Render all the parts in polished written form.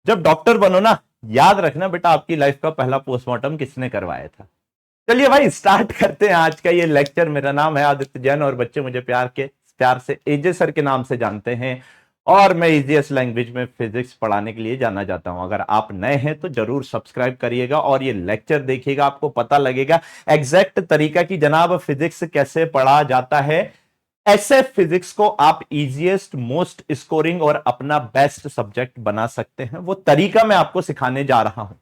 जब डॉक्टर बनो ना, याद रखना बेटा आपकी लाइफ का पहला पोस्टमार्टम किसने करवाया था। चलिए भाई स्टार्ट करते हैं आज का ये लेक्चर। मेरा नाम है आदित्य जैन और बच्चे मुझे प्यार से एजे सर के नाम से जानते हैं और मैं इजीएस्ट लैंग्वेज में फिजिक्स पढ़ाने के लिए जाना जाता हूं। अगर आप नए हैं तो जरूर सब्सक्राइब करिएगा और ये लेक्चर देखिएगा, आपको पता लगेगा एग्जैक्ट तरीका की जनाब फिजिक्स कैसे पढ़ा जाता है। ऐसे फिजिक्स को आप इजीएस्ट मोस्ट स्कोरिंग और अपना बेस्ट सब्जेक्ट बना सकते हैं, वो तरीका मैं आपको सिखाने जा रहा हूं।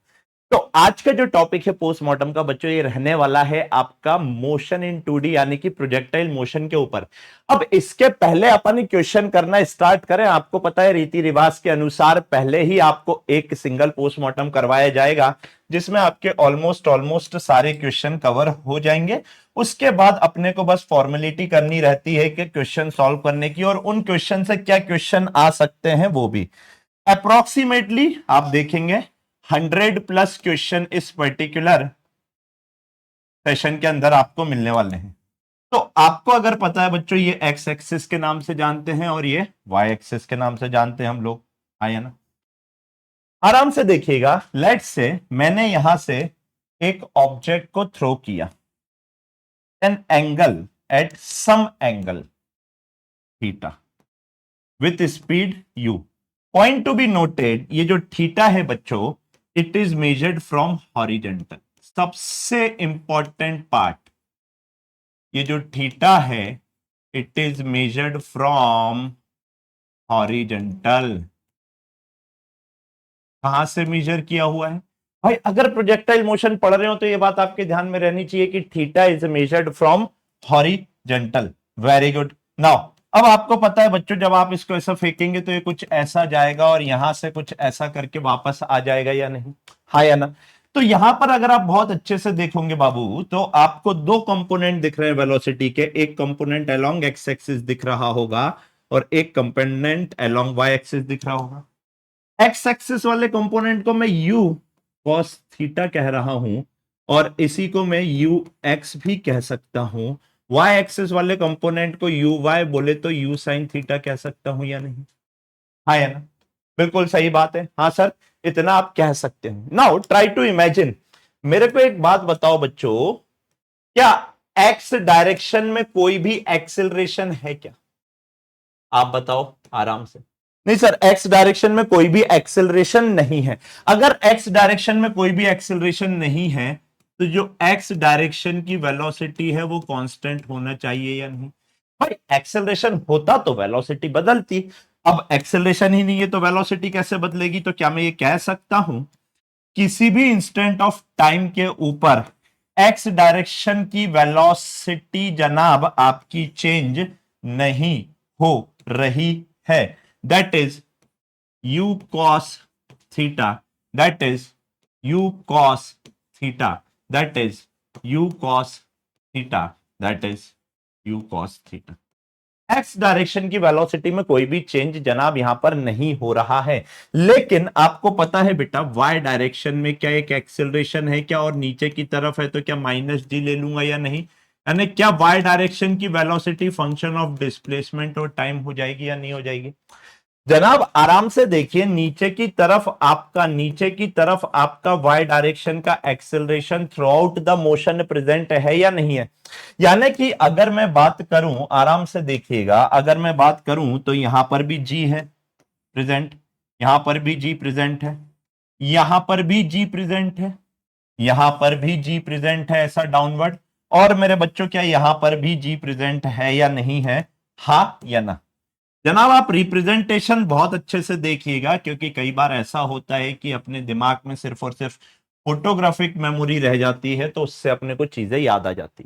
तो आज का जो टॉपिक है पोस्टमार्टम का बच्चों, ये रहने वाला है आपका मोशन इन 2D यानी कि प्रोजेक्टाइल मोशन के ऊपर। अब इसके पहले अपन क्वेश्चन करना स्टार्ट करें। आपको पता है रीति रिवाज के अनुसार पहले ही आपको एक सिंगल पोस्टमार्टम करवाया जाएगा जिसमें आपके ऑलमोस्ट सारे क्वेश्चन कवर हो जाएंगे। उसके बाद अपने को बस फॉर्मेलिटी करनी रहती है कि क्वेश्चन सॉल्व करने की, और उन क्वेश्चन से क्या क्वेश्चन आ सकते हैं वो भी अप्रोक्सीमेटली आप देखेंगे 100+ क्वेश्चन इस पर्टिकुलर सेशन के अंदर आपको मिलने वाले हैं। तो आपको अगर पता है बच्चों, ये एक्स एक्सिस के नाम से जानते हैं और ये वाई एक्सिस के नाम से जानते हैं हम लोग, आया ना। आराम से देखिएगा। लेट्स से मैंने यहां से एक ऑब्जेक्ट को थ्रो किया, an angle at some angle theta with speed u. Point to be noted, ये जो थीटा है बच्चों, it is measured from horizontal. सबसे इंपॉर्टेंट पार्ट, ये जो थीटा है it is measured from horizontal. कहां से मेजर किया हुआ है भाई? अगर प्रोजेक्टाइल मोशन पढ़ रहे हो तो ये बात आपके ध्यान में रहनी चाहिए कि theta is measured from horizontal. Very good. Now अब आपको पता है बच्चों, जब आप इसको ऐसा फेंकेंगे तो ये कुछ ऐसा जाएगा और यहां से कुछ ऐसा करके वापस आ जाएगा या नहीं, हाँ या ना। तो यहां पर अगर आप बहुत अच्छे से देखोगे बाबू, तो आपको दो कंपोनेंट दिख रहे हैं वेलोसिटी के। एक कंपोनेंट अलोंग एक्स एक्सिस दिख रहा होगा और एक कंपोनेंट अलोंग वाई एक्सिस दिख रहा होगा। एक्स एक्सिस वाले कंपोनेंट को मैं यू कॉस थीटा कह रहा हूं और इसी को मैं यू एक्स भी कह सकता हूं। वाई एक्सिस वाले कंपोनेंट को यू वाई बोले तो यू साइन थीटा कह सकता हूं या नहीं, हाँ या ना। बिल्कुल सही बात है, हाँ सर इतना आप कह सकते हैं। Now try to imagine. मेरे को एक बात बताओ बच्चों, क्या एक्स डायरेक्शन में कोई भी एक्सेलरेशन है क्या? आप बताओ आराम से। नहीं सर, एक्स डायरेक्शन में कोई भी एक्सेलरेशन नहीं है। अगर एक्स डायरेक्शन में कोई भी एक्सेलरेशन नहीं है तो जो एक्स डायरेक्शन की वेलोसिटी है वो कांस्टेंट होना चाहिए या नहीं? भाई एक्सेलरेशन होता तो वेलोसिटी बदलती, अब एक्सेलरेशन ही नहीं है तो वेलोसिटी कैसे बदलेगी? तो क्या मैं ये कह सकता हूं किसी भी इंस्टेंट ऑफ टाइम के ऊपर एक्स डायरेक्शन की वेलोसिटी जनाब आपकी चेंज नहीं हो रही है? That is u cos theta, that is u cos theta, that is u cos theta, that is u cos theta। X direction की वेलोसिटी में कोई भी चेंज जनाब यहां पर नहीं हो रहा है, लेकिन आपको पता है बेटा वाई डायरेक्शन में क्या एक एक्सेलरेशन है क्या, और नीचे की तरफ है तो क्या माइनस जी ले लूंगा या नहीं? यानी क्या वाई डायरेक्शन की वेलोसिटी फंक्शन ऑफ डिस्प्लेसमेंट और टाइम हो जाएगी या नहीं हो जाएगी? जनाब आराम से देखिए, नीचे की तरफ आपका वाई डायरेक्शन का acceleration through out the motion present है या नहीं है? यानी कि अगर मैं बात करूं, आराम से देखिएगा, अगर मैं बात करूं तो यहां पर भी जी है प्रेजेंट, यहां पर भी जी प्रेजेंट है, यहां पर भी जी प्रेजेंट है, यहां पर भी जी प्रेजेंट है, ऐसा डाउनवर्ड। और मेरे बच्चों क्या यहां पर भी जी प्रेजेंट है या नहीं है, हाँ या ना? जनाब आप रिप्रेजेंटेशन बहुत अच्छे से देखिएगा, क्योंकि कई बार ऐसा होता है कि अपने दिमाग में सिर्फ और सिर्फ फोटोग्राफिक मेमोरी रह जाती है, तो उससे अपने को चीजें याद आ जाती।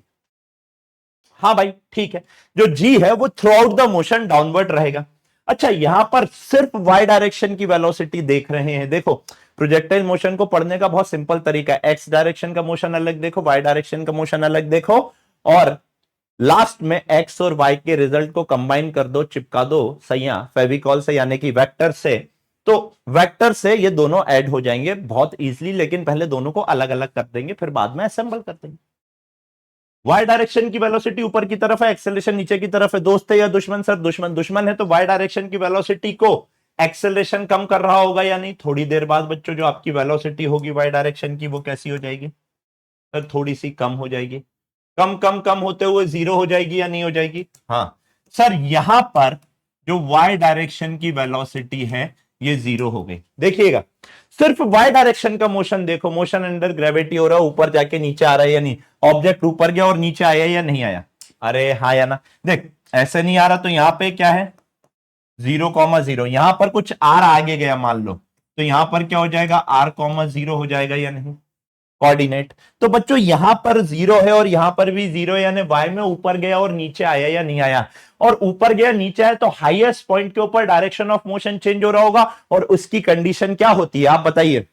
हाँ भाई ठीक है, जो जी है वो through out the motion downward रहेगा। अच्छा यहां पर सिर्फ वाई डायरेक्शन की वेलोसिटी देख रहे हैं। देखो प्रोजेक्टाइल मोशन को पढ़ने का बहुत सिंपल तरीका है, एक्स डायरेक्शन का मोशन अलग देखो, वाई डायरेक्शन का मोशन अलग देखो, और लास्ट में एक्स और वाई के रिजल्ट को कंबाइन कर दो, चिपका दो सैया फेविकॉल से यानी कि वेक्टर से, तो वेक्टर से ये दोनों ऐड हो जाएंगे बहुत इजीली। लेकिन पहले दोनों को अलग अलग कर देंगे, फिर बाद में असेंबल कर देंगे। वाई डायरेक्शन की वेलोसिटी ऊपर की तरफ है, एक्सेलरेशन नीचे की तरफ है। दोस्त है या दुश्मन? सर दुश्मन। दुश्मन है तो वाई डायरेक्शन की वेलोसिटी को एक्सेलरेशन कम कर रहा होगा या नहीं? थोड़ी देर बाद बच्चों जो आपकी वेलोसिटी होगी वाई डायरेक्शन की वो कैसी हो जाएगी सर? थोड़ी सी कम हो जाएगी। कम कम कम होते हुए जीरो हो जाएगी या नहीं हो जाएगी? हाँ सर, यहां पर जो वाई डायरेक्शन की वेलोसिटी है ये जीरो हो गई। देखिएगा सिर्फ वाई डायरेक्शन का मोशन देखो, मोशन अंडर ग्रेविटी हो रहा है, ऊपर जाके नीचे आ रहा है या नहीं? ऑब्जेक्ट ऊपर गया और नीचे आया या नहीं आया? अरे हाँ या ना? देख ऐसे नहीं आ रहा तो यहां पे क्या है 0,0, यहां पर कुछ आर आगे गया मान लो, तो यहां पर क्या हो जाएगा r,0 हो जाएगा या नहीं? कोऑर्डिनेट। तो बच्चों यहां पर जीरो है और यहां पर भी जीरो, यानी वाई में ऊपर गया और नीचे आया या नहीं आया? और ऊपर गया नीचे आया तो हाईएस्ट पॉइंट के ऊपर डायरेक्शन ऑफ मोशन चेंज हो रहा होगा, और उसकी कंडीशन क्या होती है आप बताइए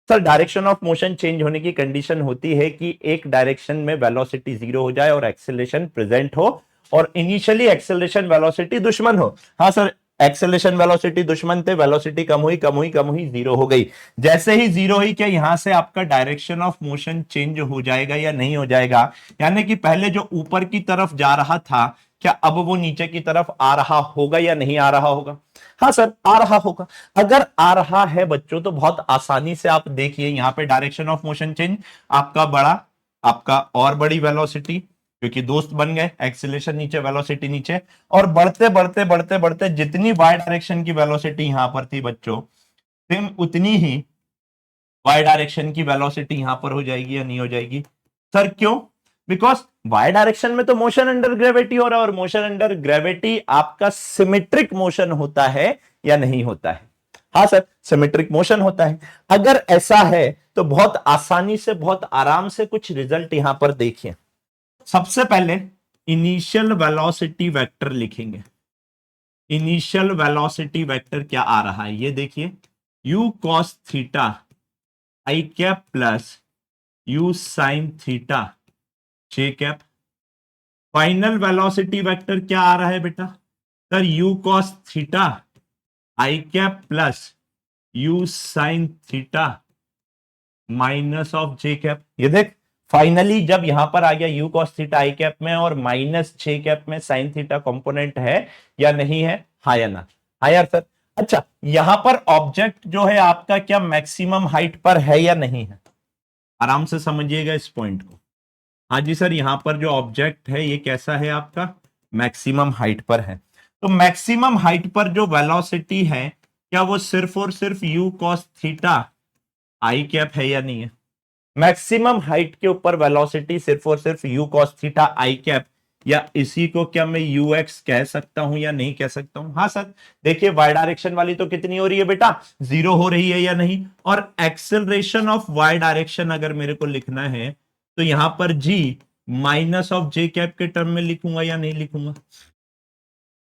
sir? Direction of motion change होने की कंडीशन होती है कि एक डायरेक्शन में वेलोसिटी जीरो हो जाए और एक्सेलरेशन प्रेजेंट हो, और इनिशियली एक्सेलरेशन वेलोसिटी दुश्मन हो। हाँ सर, एक्सेलरेशन वेलोसिटी दुश्मन थे, वेलोसिटी कम हुई कम हुई कम हुई, जीरो हो गई। जैसे ही जीरो हुई, क्या यहां से आपका डायरेक्शन ऑफ मोशन चेंज हो जाएगा या नहीं हो जाएगा? यानी कि पहले जो ऊपर की तरफ जा रहा था, क्या अब वो नीचे की तरफ आ रहा होगा या नहीं आ रहा होगा? हाँ सर, आ रहा होगा। अगर आ रहा है बच्चों तो बहुत आसानी से आप देखिए यहां पे डायरेक्शन ऑफ मोशन चेंज, आपका बड़ा, आपका और बड़ी वेलोसिटी, क्योंकि दोस्त बन गए, एक्सीलरेशन नीचे वेलोसिटी नीचे, और बढ़ते बढ़ते बढ़ते बढ़ते जितनी वाई डायरेक्शन की वेलोसिटी यहां पर थी बच्चों, सेम उतनी ही वाई डायरेक्शन की वेलोसिटी यहां पर हो जाएगी या नहीं हो जाएगी? सर क्यों? बिकॉज वाई डायरेक्शन में तो मोशन अंडर ग्रेविटी हो रहा है, और मोशन अंडर ग्रेविटी आपका सिमेट्रिक मोशन होता है या नहीं होता है? हाँ सर, सिमेट्रिक मोशन होता है। अगर ऐसा है तो बहुत आसानी से बहुत आराम से कुछ रिजल्ट यहां पर देखिए। सबसे पहले इनिशियल वेलोसिटी वेक्टर लिखेंगे। इनिशियल वेलोसिटी वेक्टर क्या आ रहा है ये देखिए, u cos थीटा आई cap plus u sin theta जे कैप। फाइनल वेलोसिटी वेक्टर क्या आ रहा है बेटा sir? u cos theta I cap plus u sin theta minus of J cap. ये देख फाइनली जब यहां पर आ गया u cos थीटा आई कैप में और माइनस जे कैप में साइन थीटा कंपोनेंट है या नहीं है? हाँ या ना? हाँ यार सर। अच्छा, यहां पर ऑब्जेक्ट जो है आपका क्या मैक्सिमम हाइट पर है या नहीं है? आराम से समझिएगा इस पॉइंट को। हाँ जी सर, यहां पर जो ऑब्जेक्ट है ये कैसा है आपका? मैक्सिमम हाइट पर है। तो मैक्सिमम हाइट पर जो वेलोसिटी है, क्या वो सिर्फ और सिर्फ u cos थीटा आई कैप है या नहीं है? मैक्सिमम हाइट के ऊपर वेलोसिटी सिर्फ और सिर्फ u cos थीटा आई कैप, या इसी को क्या मैं ux कह सकता हूं या नहीं कह सकता हूं? हाँ सर, देखिए वाई डायरेक्शन वाली तो कितनी हो रही है बेटा? जीरो हो रही है या नहीं? और एक्सेलरेशन ऑफ वाई डायरेक्शन अगर मेरे को लिखना है तो यहां पर g minus of J cap के टर्म में लिखूंगा या नहीं लिखूंगा?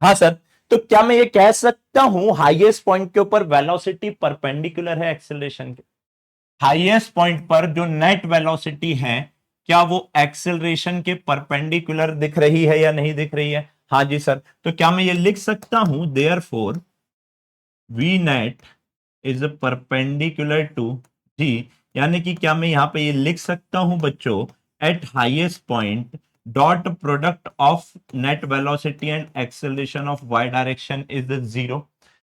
हाँ सर, तो क्या मैं ये कह सकता हूं हाईएस्ट पॉइंट के ऊपर वेलोसिटी परपेंडिकुलर है एक्सेलरेशन के? हाईएस्ट पॉइंट पर जो नेट वेलोसिटी है, क्या वो एक्सेलरेशन के परपेंडिकुलर दिख रही है या नहीं दिख रही है? हाँ जी सर। तो क्या मैं ये लिख सकता हूं therefore V net is perpendicular to G, यानी कि क्या मैं यहां पे ये लिख सकता हूं बच्चों, at highest point dot product of net velocity and acceleration of y direction is zero?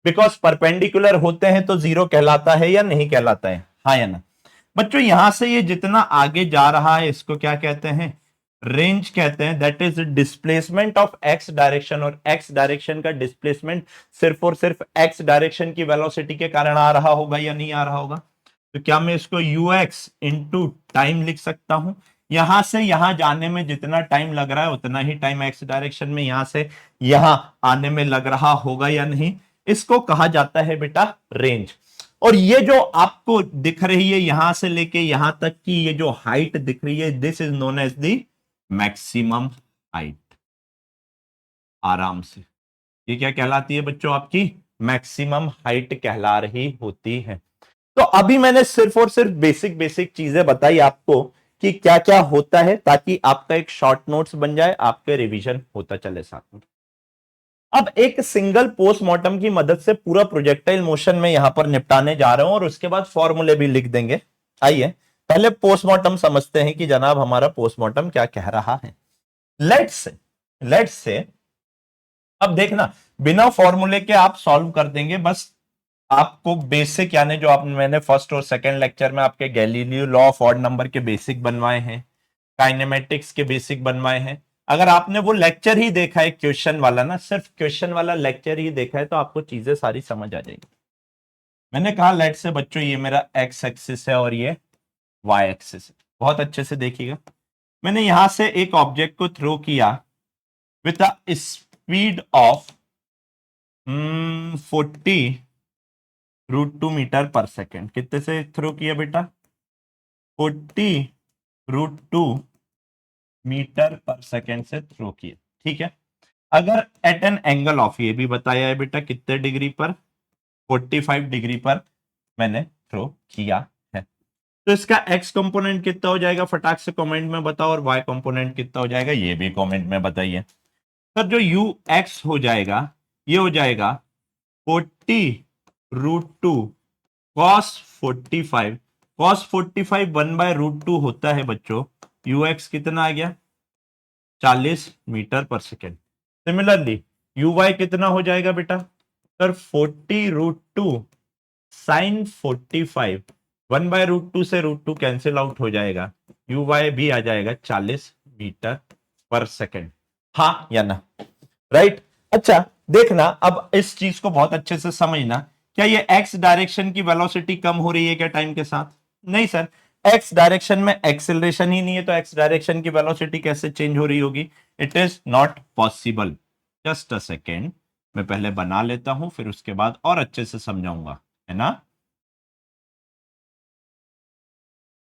Because perpendicular होते हैं तो जीरो कहलाता है या नहीं कहलाता है? हाँ या ना? बच्चों यहां से ये जितना आगे जा रहा है इसको क्या कहते हैं? रेंज कहते हैं। That is displacement of x direction, और एक्स डायरेक्शन का डिस्प्लेसमेंट सिर्फ और सिर्फ एक्स डायरेक्शन की वेलोसिटी के कारण आ रहा होगा या नहीं आ रहा होगा? तो क्या मैं इसको ux इंटू टाइम लिख सकता हूं? यहां से यहां जाने में जितना टाइम लग रहा है उतना ही टाइम एक्स डायरेक्शन में यहां से यहां आने में लग रहा होगा या नहीं? इसको कहा जाता है बेटा रेंज। और ये जो आपको दिख रही है यहां से लेके यहां तक की ये जो हाइट दिख रही है, this is known as the maximum height. आराम से, ये क्या कहलाती है बच्चों? आपकी मैक्सिमम हाइट कहला रही होती है। तो अभी मैंने सिर्फ और सिर्फ बेसिक बेसिक चीजें बताई आपको कि क्या क्या होता है, ताकि आपका एक शॉर्ट नोट्स बन जाए, आपके रिवीजन होता चले साथ में। अब एक सिंगल पोस्टमार्टम की मदद से पूरा प्रोजेक्टाइल मोशन में यहां पर निपटाने जा रहा हूं, और उसके बाद फॉर्मूले भी लिख देंगे। आइए पहले पोस्टमार्टम समझते हैं कि जनाब हमारा पोस्टमार्टम क्या कह रहा है। लेट्स से अब देखना, बिना फॉर्मूले के आप सॉल्व कर देंगे, बस आपको बेसिक यानी जो आप मैंने फर्स्ट और सेकंड लेक्चर में आपके Galileo law of odd number के बेसिक बनवाए हैं, काइनेमेटिक्स के बेसिक बनवाए हैं, अगर आपने वो लेक्चर ही देखा है क्वेश्चन वाला ना, सिर्फ क्वेश्चन वाला लेक्चर ही देखा है, तो आपको चीजें सारी समझ आ जाएगी। मैंने कहा लेट से बच्चों ये मेरा एक्स एक्सिस है और ये वाई एक्सिस है, बहुत अच्छे से देखिएगा। मैंने यहां से एक ऑब्जेक्ट को थ्रो किया with a speed of 40√2 metre पर सेकेंड। कितने से थ्रो किया बेटा? 40√2 मीटर पर सेकेंड से थ्रो किया, ठीक है। अगर एट एन एंगल ऑफ, ये भी बताया है बेटा कितने डिग्री पर, 45 डिग्री पर मैंने थ्रो किया है, तो इसका एक्स कंपोनेंट कितना हो जाएगा फटाक से कमेंट में बताओ, और वाई कंपोनेंट कितना हो जाएगा ये भी कमेंट में बताइए। सर जो यू एक्स हो जाएगा ये हो जाएगा 40√2 cos 45, cos 45 1/√2 होता है बच्चों, यू एक्स कितना आ गया? 40 मीटर पर सेकेंड। सिमिलरली यू वाई कितना हो जाएगा बेटा? सर 40√2 साइन 45, 1/√2 से √2 कैंसिल आउट हो जाएगा, यू वाई भी आ जाएगा 40 मीटर पर सेकेंड। हाँ या ना? राइट। अच्छा देखना, अब इस चीज को बहुत अच्छे से समझना, क्या ये एक्स डायरेक्शन की वेलोसिटी कम हो रही है क्या टाइम के साथ? नहीं सर, एक्स डायरेक्शन में एक्सेलरेशन ही नहीं है, तो एक्स डायरेक्शन की वेलोसिटी कैसे चेंज हो रही होगी? It is not possible. Just a second, मैं पहले बना लेता हूं, फिर उसके बाद और अच्छे से समझाऊंगा, है ना?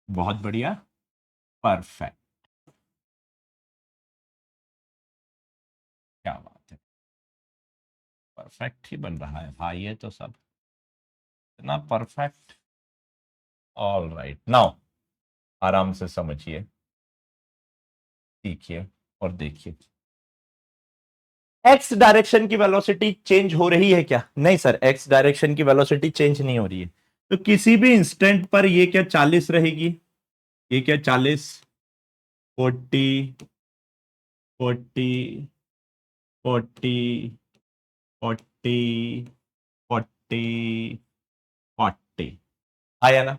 बहुत बढ़िया, परफेक्ट, क्या बात है, परफेक्ट ही बन रहा है भाई, ये तो सब इतना परफेक्ट। ऑल राइट, नाउ आराम से समझिए, सीखिए और देखिए। एक्स डायरेक्शन की वेलोसिटी चेंज हो रही है क्या? नहीं सर, एक्स डायरेक्शन की वेलोसिटी चेंज नहीं हो रही है, तो किसी भी इंस्टेंट पर ये क्या 40 रहेगी? ये क्या 40, 40, 40, 40, 40, 40, 40, आया ना?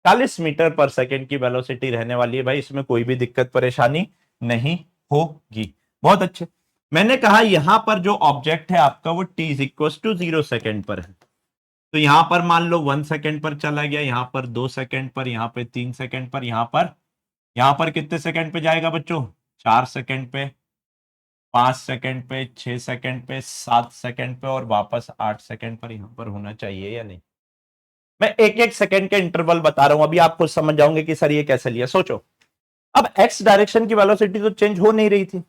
40 मीटर पर सेकेंड की वेलोसिटी रहने वाली है भाई, इसमें कोई भी दिक्कत परेशानी नहीं होगी। बहुत अच्छे। मैंने कहा यहां पर जो ऑब्जेक्ट है आपका वो t is equal to 0 second पर है, तो यहां पर मान लो 1 सेकेंड पर चला गया, यहां पर 2 सेकेंड पर, यहां पे 3 सेकेंड पर, यहां पर कितने सेकेंड पे जाएगा बच्चों? 4 सेकेंड पे, 5 सेकेंड पे, 6 सेकेंड पे, 7 सेकेंड पे, और वापस 8 सेकेंड पर यहां पर होना चाहिए या नहीं? मैं एक एक सेकंड के इंटरवल बता रहा हूं, अभी आप खुद समझ जाओगे कि सर ये कैसे लिया। सोचो, अब एक्स डायरेक्शन की वेलोसिटी तो चेंज हो नहीं रही थी,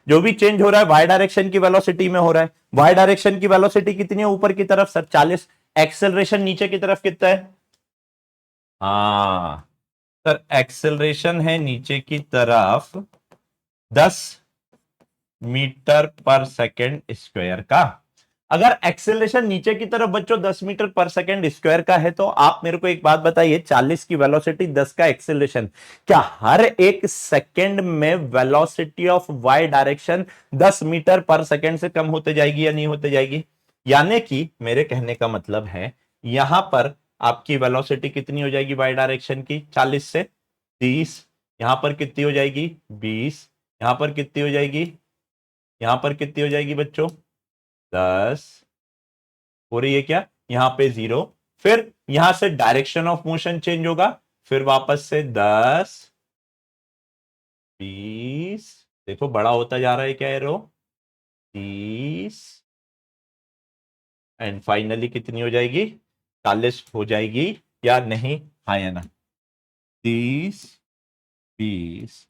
जो भी चेंज हो रहा है वाई डायरेक्शन की वेलोसिटी में हो रहा है। वाई डायरेक्शन की वेलोसिटी कितनी है ऊपर की तरफ? सर 40। एक्सेलरेशन नीचे की तरफ कितना है? हाँ सर, एक्सेलरेशन है नीचे की तरफ 10 मीटर पर सेकेंड स्क्वायर का। अगर एक्सेलरेशन नीचे की तरफ बच्चों 10 मीटर पर सेकेंड स्क्वायर का है, तो आप मेरे को एक बात बताइए, 40 की वेलोसिटी, 10 का एक्सेलरेशन, क्या हर एक सेकेंड में velocity of y direction 10 metre पर सेकेंड से कम होते जाएगी या नहीं होते जाएगी? यानी कि मेरे कहने का मतलब है, यहां पर आपकी वेलोसिटी कितनी हो जाएगी वाई डायरेक्शन की? 40 से 30। यहां पर कितनी हो जाएगी? 20। यहां पर कितनी हो जाएगी? यहां पर कितनी हो जाएगी बच्चों? 10। हो रही है क्या? यहां पे 0, फिर यहां से डायरेक्शन ऑफ मोशन चेंज होगा, फिर वापस से 10, 20, देखो बड़ा होता जा रहा है क्या एरो, 30, एंड फाइनली कितनी हो जाएगी? 40 हो जाएगी या नहीं? हाँ या ना? 30, 20,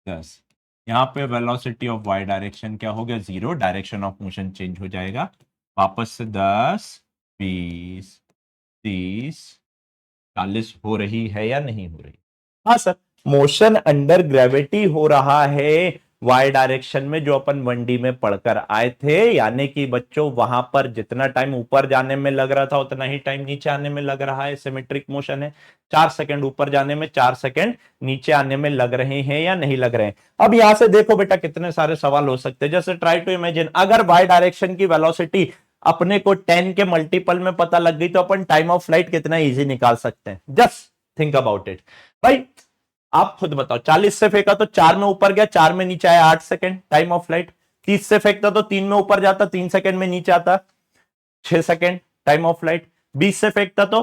10। यहां पे वेलोसिटी ऑफ वाई डायरेक्शन क्या हो गया? 0, डायरेक्शन ऑफ मोशन चेंज हो जाएगा, वापस से 10, 20, 30, 40 हो रही है या नहीं हो रही? हाँ सर, मोशन अंडर ग्रेविटी हो रहा है, वाई डायरेक्शन में जो अपन 1D में पढ़कर आए थे, यानी कि बच्चों वहां पर जितना टाइम ऊपर जाने में लग रहा था उतना ही टाइम नीचे आने में लग रहा है। सिमेट्रिक मोशन है, 4 सेकंड ऊपर जाने में, 4 सेकंड नीचे आने में लग रहे हैं या नहीं लग रहे हैं। अब यहां से देखो बेटा कितने सारे सवाल हो सकते हैं। जैसे ट्राई टू इमेजिन, अगर वाई डायरेक्शन की वेलोसिटी अपने को 10 के मल्टीपल में पता लग गई तो अपन टाइम ऑफ फ्लाइट कितना इजी निकाल सकते हैं। जस्ट थिंक अबाउट इट भाई, आप खुद बताओ। 40 से फेंका तो 4 में ऊपर गया, 4 में नीचे आया, 8 सेकंड टाइम ऑफ फ्लाइट। 30 से फेंकता तो 3 में ऊपर जाता, 3 सेकंड में नीचे आता, 6 सेकंड टाइम ऑफ फ्लाइट। 20 से फेंकता तो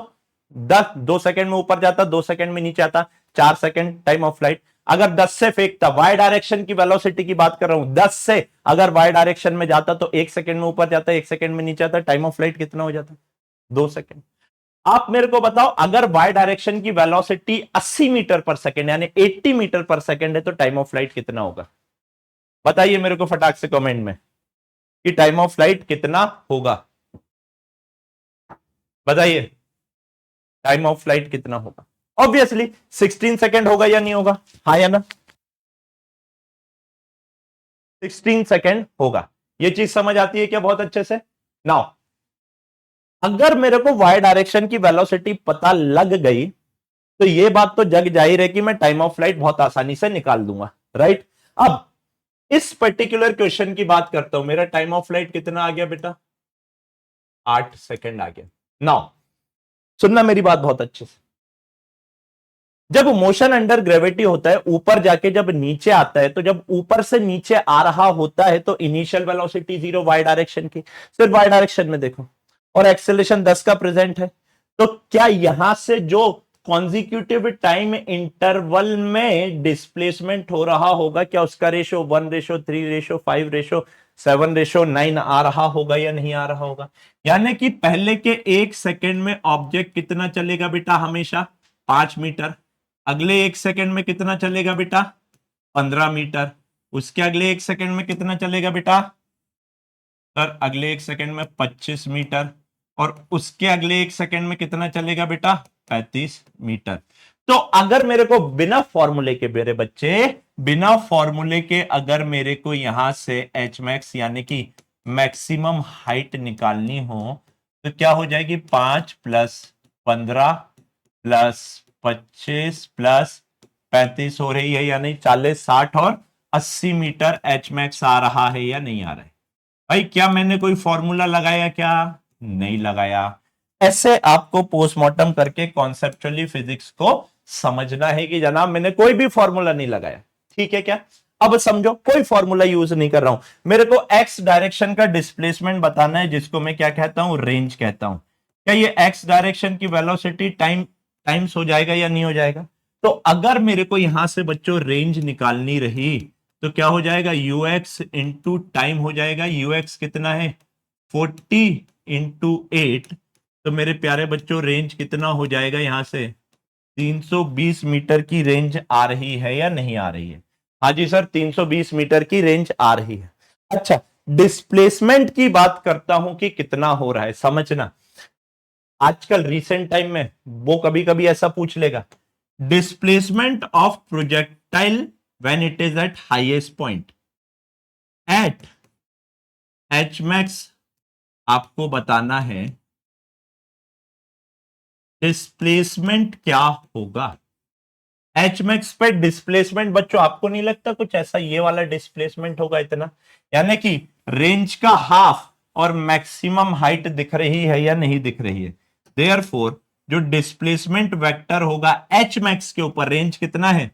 10, 2 सेकंड में ऊपर जाता, 2 सेकंड में नीचे आता, 4 सेकंड टाइम ऑफ फ्लाइट। अगर 10 से फेंकता, वाई डायरेक्शन की वेलोसिटी की बात कर रहा हूं, 10 से अगर वाई डायरेक्शन में जाता तो 1 सेकंड में ऊपर जाता, 1 सेकंड में नीचे आता, टाइम ऑफ फ्लाइट कितना हो जाता? 2 सेकंड। आप मेरे को बताओ, अगर वाई डायरेक्शन की वेलोसिटी 80 मीटर पर सेकंड यानी 80 मीटर पर सेकंड है तो टाइम ऑफ फ्लाइट कितना होगा? बताइए मेरे को फटाक से कमेंट में कि टाइम ऑफ फ्लाइट कितना होगा। बताइए टाइम ऑफ फ्लाइट कितना होगा? ऑब्वियसली 16 सेकंड होगा या नहीं होगा? हाँ या ना? 16 सेकंड होगा। ये चीज समझ आती है क्या बहुत अच्छे से? नाउ अगर मेरे को वाई डायरेक्शन की वेलोसिटी पता लग गई तो ये बात तो जग जाहिर है कि मैं टाइम ऑफ फ्लाइट बहुत आसानी से निकाल दूंगा, राइट? अब इस पर्टिकुलर क्वेश्चन की बात करता हूं, मेरा टाइम ऑफ फ्लाइट कितना आ गया बेटा? 8 सेकंड आ गया। नाउ सुनना मेरी बात बहुत अच्छे से। जब मोशन अंडर ग्रेविटी होता है, ऊपर जाके जब नीचे आता है, तो जब ऊपर से नीचे आ रहा होता है तो इनिशियल वेलोसिटी 0 वाई डायरेक्शन की, सिर्फ वाई डायरेक्शन में देखो, और एक्सेलरेशन 10 का प्रेजेंट है। तो क्या यहां से जो कॉन्जिक्यूटिव टाइम इंटरवल में डिस्प्लेसमेंट हो रहा होगा, क्या उसका रेशो 1:3, रेशो 5, 7:9 आ रहा होगा या नहीं आ रहा होगा? यानी कि पहले के 1 सेकंड में ऑब्जेक्ट कितना चलेगा बेटा? हमेशा 5 मीटर। अगले 1 सेकंड में कितना चलेगा बेटा? 15 मीटर। उसके अगले 1 सेकंड में कितना चलेगा बेटा? सर अगले 1 सेकंड में 25 मीटर। और उसके अगले 1 सेकंड में कितना चलेगा बेटा? 35 मीटर। तो अगर मेरे को बिना फॉर्मूले के, मेरे बच्चे बिना फॉर्मूले के अगर मेरे को यहां से एच मैक्स यानी कि मैक्सिमम हाइट निकालनी हो तो क्या हो जाएगी? 5 + 15 + 25 + 35 हो रही है, यानी 40, 60 और 80 मीटर एच मैक्स आ रहा है या नहीं आ रहा है? भाई क्या मैंने कोई फॉर्मूला लगाया क्या? नहीं लगाया। ऐसे आपको पोस्टमार्टम करके कॉन्सेप्चुअली फिजिक्स को समझना है कि जनाब मैंने कोई भी फॉर्मूला नहीं लगाया, ठीक है क्या? अब समझो, कोई फॉर्मूला यूज नहीं कर रहा हूं। मेरे को एक्स डायरेक्शन का डिस्प्लेसमेंट बताना है, जिसको मैं क्या कहता हूं? रेंज कहता हूं। क्या ये एक्स डायरेक्शन की वेलोसिटी टाइम्स हो जाएगा या नहीं हो जाएगा? तो अगर मेरे को यहां से बच्चों रेंज निकालनी रही तो क्या हो जाएगा? यूएक्स इंटू टाइम हो जाएगा। यूएक्स कितना है? 40 इंटू 8। तो मेरे प्यारे बच्चों रेंज कितना हो जाएगा? यहां से 320 मीटर की रेंज आ रही है या नहीं आ रही है? हाँ जी सर, 320 मीटर की रेंज आ रही है। अच्छा, डिस्प्लेसमेंट की बात करता हूं कि कितना हो रहा है, समझना। आजकल रिसेंट टाइम में वो कभी कभी ऐसा पूछ लेगा, displacement of projectile when it is at highest point at H max. आपको बताना है डिस्प्लेसमेंट क्या होगा। एच मैक्स पे डिस्प्लेसमेंट बच्चों आपको नहीं लगता कुछ ऐसा ये वाला डिस्प्लेसमेंट होगा इतना? यानी कि रेंज का हाफ और मैक्सिमम हाइट दिख रही है या नहीं दिख रही है? देयरफॉर जो डिस्प्लेसमेंट वेक्टर होगा एच मैक्स के ऊपर, रेंज कितना है?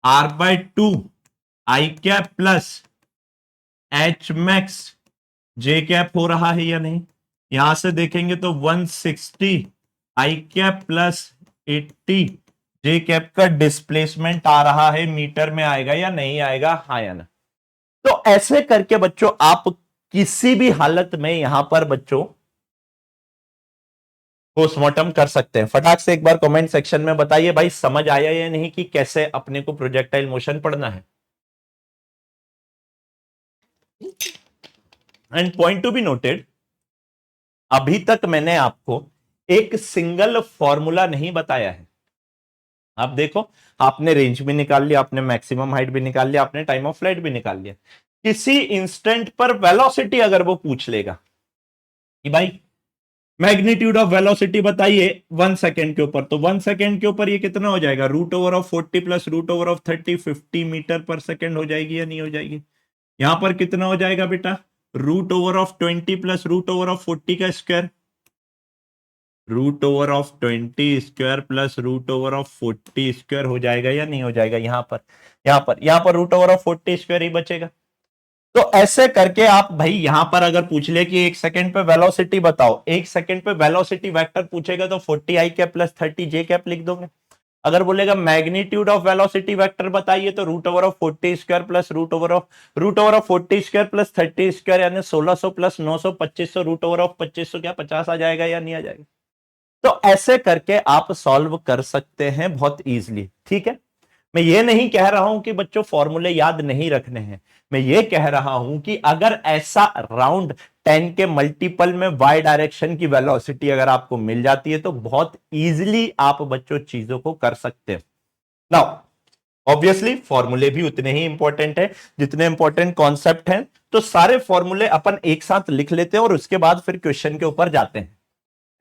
r/2 आई कैप प्लस एच मैक्स जे कैप हो रहा है या नहीं? यहां से देखेंगे तो 160 आई कैप प्लस 80 जे कैप का डिस्प्लेसमेंट आ रहा है। मीटर में आएगा या नहीं आएगा? हाँ या ना? तो ऐसे करके बच्चों आप किसी भी हालत में यहां पर बच्चों पोस्टमार्टम कर सकते हैं। फटाक से एक बार कमेंट सेक्शन में बताइए भाई समझ आया या नहीं कि कैसे अपने को प्रोजेक्टाइल मोशन पढ़ना है। And point to be noted, अभी तक मैंने आपको एक सिंगल फॉर्मूला नहीं बताया है। आप देखो, आपने रेंज भी निकाल लिया, आपने मैक्सिमम हाइट भी निकाल लिया, आपने टाइम ऑफ फ्लाइट भी निकाल लिया। किसी इंस्टेंट पर वेलोसिटी अगर वो पूछ लेगा कि भाई मैग्नीट्यूड ऑफ वेलोसिटी बताइए 1 सेकेंड के ऊपर, तो 1 सेकेंड के ऊपर ये कितना हो जाएगा, √40 प्लस √30, 50 मीटर पर सेकेंड हो जाएगी या नहीं हो जाएगी। यहां पर कितना हो जाएगा बेटा, √20 प्लस √40 का स्क्वायर, √20 स्क्वायर प्लस √40 स्क्वायर हो जाएगा या नहीं हो जाएगा। यहां पर √40 स्क्वायर ही बचेगा। तो ऐसे करके आप भाई यहां पर अगर पूछ ले कि 1 सेकेंड पे वेलोसिटी बताओ, 1 सेकेंड पे वेलोसिटी वेक्टर पूछेगा तो 40i cap plus 30j cap लिख दोगे। अगर बोलेगा मैग्नीट्यूड ऑफ वेलोसिटी वेक्टर बताइए तो √40 square plus √40 square plus 30 square यानी 1600 प्लस 900 2500, √2500 क्या 50 आ जाएगा या नहीं आ जाएगा। तो ऐसे करके आप सॉल्व कर सकते हैं बहुत इजीली। ठीक है, मैं ये नहीं कह रहा हूं कि बच्चों फॉर्मूले याद नहीं रखने हैं, मैं ये कह रहा हूं कि अगर ऐसा राउंड 10 के मल्टीपल में वाई डायरेक्शन की वेलोसिटी अगर आपको मिल जाती है तो बहुत इजीली आप बच्चों चीजों को कर सकते हैं। नाउ ऑब्वियसली फॉर्मूले भी उतने ही इंपॉर्टेंट है जितने इंपॉर्टेंट कॉन्सेप्ट हैं, तो सारे फॉर्मूले अपन एक साथ लिख लेते हैं और उसके बाद फिर क्वेश्चन के ऊपर जाते हैं।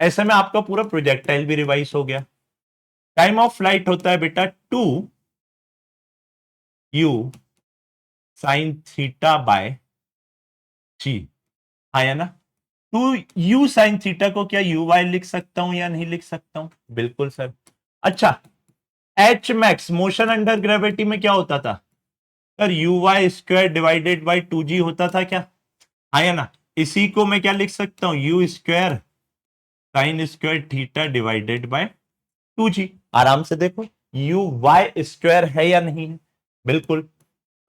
ऐसे में आपका पूरा प्रोजेक्टाइल भी रिवाइज हो गया। टाइम ऑफ फ्लाइट होता है बेटा 2u साइन थीटा बाय जी, हाँ या ना। 2u साइन थीटा को क्या uy लिख सकता हूं या नहीं लिख सकता हूं, बिल्कुल सर। अच्छा, H max motion under gravity में क्या होता था sir, uy square divided by 2g होता था क्या, हाँ या ना। इसी को मैं क्या लिख सकता हूं, u square sine square theta divided by 2g। आराम से देखो uy स्क्वायर है या नहीं है, बिल्कुल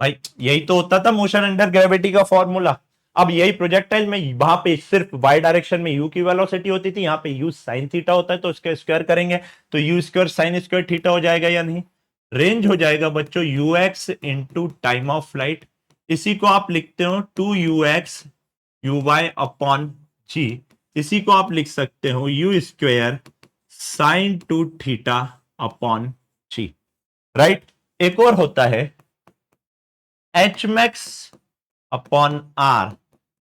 भाई यही तो होता था मोशन अंडर ग्रेविटी का फॉर्मूला। अब यही प्रोजेक्टाइल में वहां पे सिर्फ वाई डायरेक्शन में यू की वेलोसिटी होती थी, यहां पे यू साइन थीटा होता है तो उसका स्क्वायर करेंगे तो you square sine square theta हो जाएगा या नहीं। रेंज हो जाएगा बच्चों you x into time of flight, इसी को आप लिखते हो 2ux uy अपॉन जी, इसी को आप लिख सकते हो u square sine 2 theta upon g, right. एक और होता है H max upon R